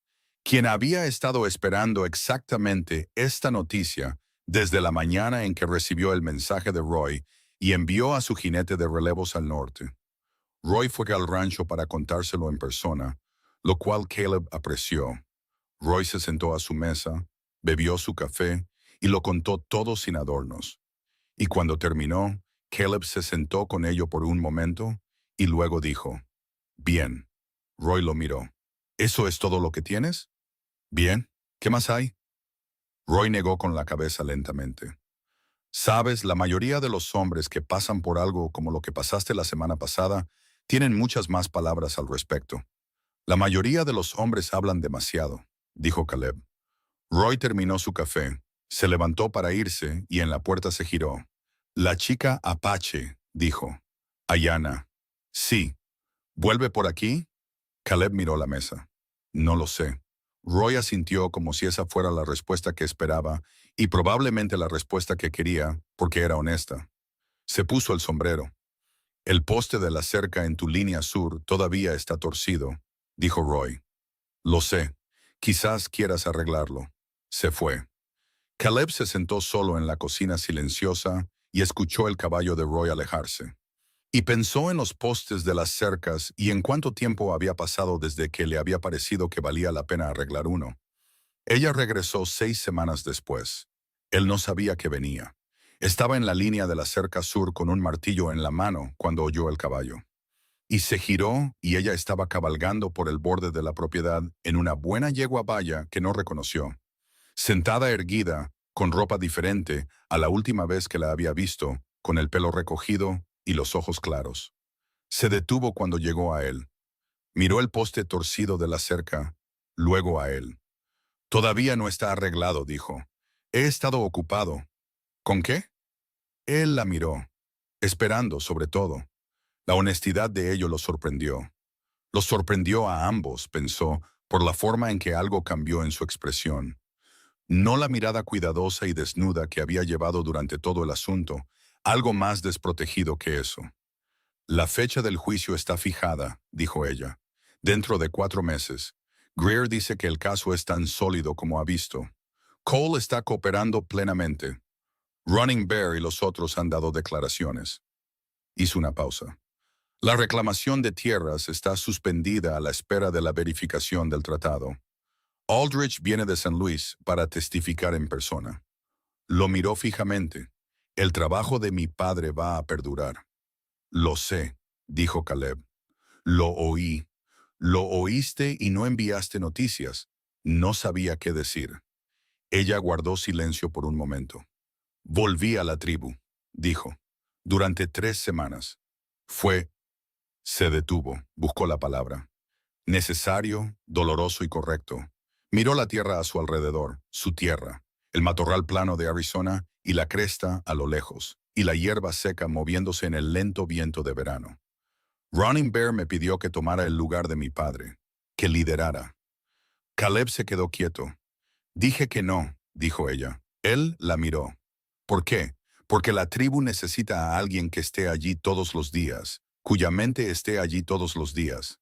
quien había estado esperando exactamente esta noticia desde la mañana en que recibió el mensaje de Roy y envió a su jinete de relevos al norte. Roy fue al rancho para contárselo en persona, lo cual Caleb apreció. Roy se sentó a su mesa, bebió su café y lo contó todo sin adornos. Y cuando terminó, Caleb se sentó con ello por un momento y luego dijo: «Bien». Roy lo miró. «¿Eso es todo lo que tienes?» «Bien. ¿Qué más hay?» Roy negó con la cabeza lentamente. «Sabes, la mayoría de los hombres que pasan por algo como lo que pasaste la semana pasada tienen muchas más palabras al respecto. La mayoría de los hombres hablan demasiado», dijo Caleb. Roy terminó su café, se levantó para irse y en la puerta se giró. «La chica Apache», dijo. «Ayanna». «Sí». «¿Vuelve por aquí?» Caleb miró la mesa. «No lo sé». Roy asintió como si esa fuera la respuesta que esperaba y probablemente la respuesta que quería, porque era honesta. Se puso el sombrero. «El poste de la cerca en tu línea sur todavía está torcido», dijo Roy. «Lo sé. Quizás quieras arreglarlo». Se fue. Caleb se sentó solo en la cocina silenciosa y escuchó el caballo de Roy alejarse. Y pensó en los postes de las cercas y en cuánto tiempo había pasado desde que le había parecido que valía la pena arreglar uno. Ella regresó 6 semanas después. Él no sabía que venía. Estaba en la línea de la cerca sur con un martillo en la mano cuando oyó el caballo. Y se giró y ella estaba cabalgando por el borde de la propiedad en una buena yegua baya que no reconoció. Sentada erguida, con ropa diferente a la última vez que la había visto, con el pelo recogido y los ojos claros. Se detuvo cuando llegó a él. Miró el poste torcido de la cerca, luego a él. «Todavía no está arreglado», dijo. «He estado ocupado». «¿Con qué?» Él la miró, esperando sobre todo. La honestidad de ello lo sorprendió. Los sorprendió a ambos, pensó, por la forma en que algo cambió en su expresión. No la mirada cuidadosa y desnuda que había llevado durante todo el asunto, algo más desprotegido que eso. «La fecha del juicio está fijada», dijo ella. «Dentro de 4 meses. Greer dice que el caso es tan sólido como ha visto. Cole está cooperando plenamente. Running Bear y los otros han dado declaraciones». Hizo una pausa. «La reclamación de tierras está suspendida a la espera de la verificación del tratado. Aldrich viene de San Luis para testificar en persona». Lo miró fijamente. «El trabajo de mi padre va a perdurar». «Lo sé», dijo Caleb. «Lo oí. Lo oíste y no enviaste noticias». No sabía qué decir. Ella guardó silencio por un momento. Volví a la tribu, dijo. Durante 3 semanas. Fue, se detuvo, buscó la palabra. Necesario, doloroso y correcto. Miró la tierra a su alrededor, su tierra, el matorral plano de Arizona y la cresta a lo lejos, y la hierba seca moviéndose en el lento viento de verano. Running Bear me pidió que tomara el lugar de mi padre, que liderara. Caleb se quedó quieto. Dije que no, dijo ella. Él la miró. ¿Por qué? Porque la tribu necesita a alguien que esté allí todos los días, cuya mente esté allí todos los días.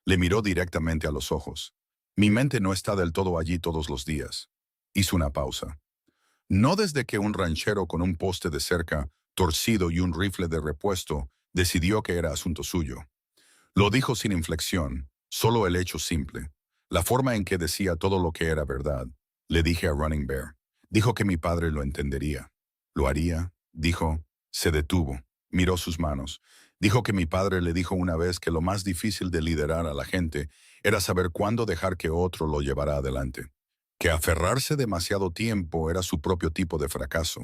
Le miró directamente a los ojos. Mi mente no está del todo allí todos los días. Hizo una pausa. No desde que un ranchero con un poste de cerca, torcido y un rifle de repuesto, decidió que era asunto suyo. Lo dijo sin inflexión, solo el hecho simple. La forma en que decía todo lo que era verdad. Le dije a Running Bear. Dijo que mi padre lo entendería. ¿Lo haría? Dijo. Se detuvo. Miró sus manos. Dijo que mi padre le dijo una vez que lo más difícil de liderar a la gente era saber cuándo dejar que otro lo llevara adelante. Que aferrarse demasiado tiempo era su propio tipo de fracaso.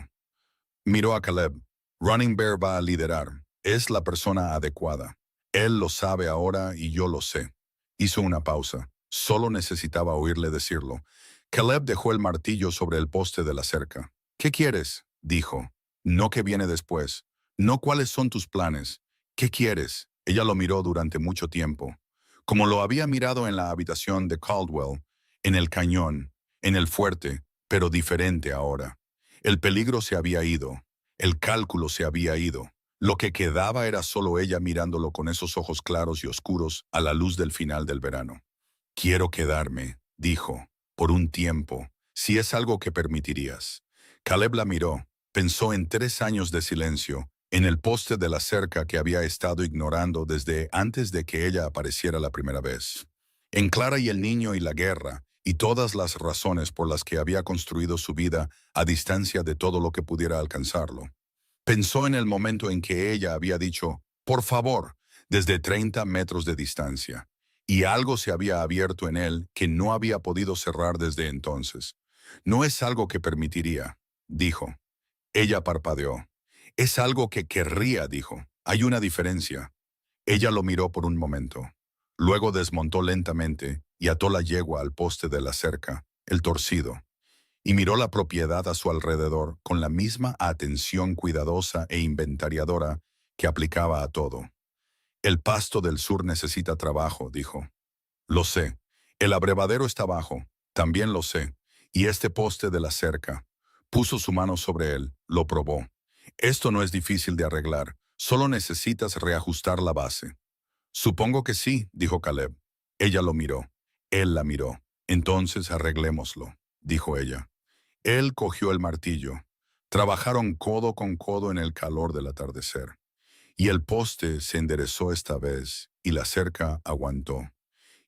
Miró a Caleb. Running Bear va a liderar. Es la persona adecuada. Él lo sabe ahora y yo lo sé. Hizo una pausa. Solo necesitaba oírle decirlo. Caleb dejó el martillo sobre el poste de la cerca. ¿Qué quieres? Dijo. No qué viene después. No cuáles son tus planes. ¿Qué quieres? Ella lo miró durante mucho tiempo. Como lo había mirado en la habitación de Caldwell, en el cañón, en el fuerte, pero diferente ahora. El peligro se había ido. El cálculo se había ido. Lo que quedaba era solo ella mirándolo con esos ojos claros y oscuros a la luz del final del verano. Quiero quedarme, dijo, por un tiempo, si es algo que permitirías. Caleb la miró, pensó en 3 años de silencio, en el poste de la cerca que había estado ignorando desde antes de que ella apareciera la primera vez. En Clara y el niño y la guerra, y todas las razones por las que había construido su vida a distancia de todo lo que pudiera alcanzarlo. Pensó en el momento en que ella había dicho, por favor, desde 30 metros de distancia, y algo se había abierto en él que no había podido cerrar desde entonces. No es algo que permitiría, dijo. Ella parpadeó. Es algo que querría, dijo. Hay una diferencia. Ella lo miró por un momento. Luego desmontó lentamente y ató la yegua al poste de la cerca, el torcido, y miró la propiedad a su alrededor con la misma atención cuidadosa e inventariadora que aplicaba a todo. El pasto del sur necesita trabajo, dijo. Lo sé. El abrevadero está abajo, también lo sé. Y este poste de la cerca. Puso su mano sobre él, lo probó. Esto no es difícil de arreglar, solo necesitas reajustar la base. Supongo que sí, dijo Caleb. Ella lo miró. Él la miró. Entonces arreglémoslo, dijo ella. Él cogió el martillo. Trabajaron codo con codo en el calor del atardecer. Y el poste se enderezó esta vez, y la cerca aguantó.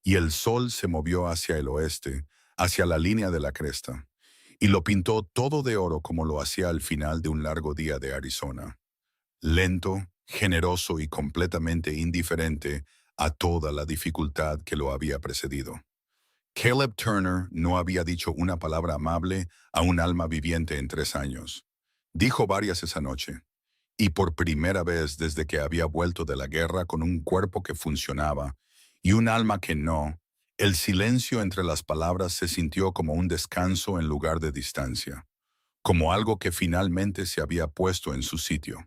Y el sol se movió hacia el oeste, hacia la línea de la cresta, y lo pintó todo de oro como lo hacía al final de un largo día de Arizona. Lento, generoso y completamente indiferente a toda la dificultad que lo había precedido. Caleb Turner no había dicho una palabra amable a un alma viviente en 3 años. Dijo varias esa noche, y por primera vez desde que había vuelto de la guerra con un cuerpo que funcionaba y un alma que no, el silencio entre las palabras se sintió como un descanso en lugar de distancia, como algo que finalmente se había puesto en su sitio.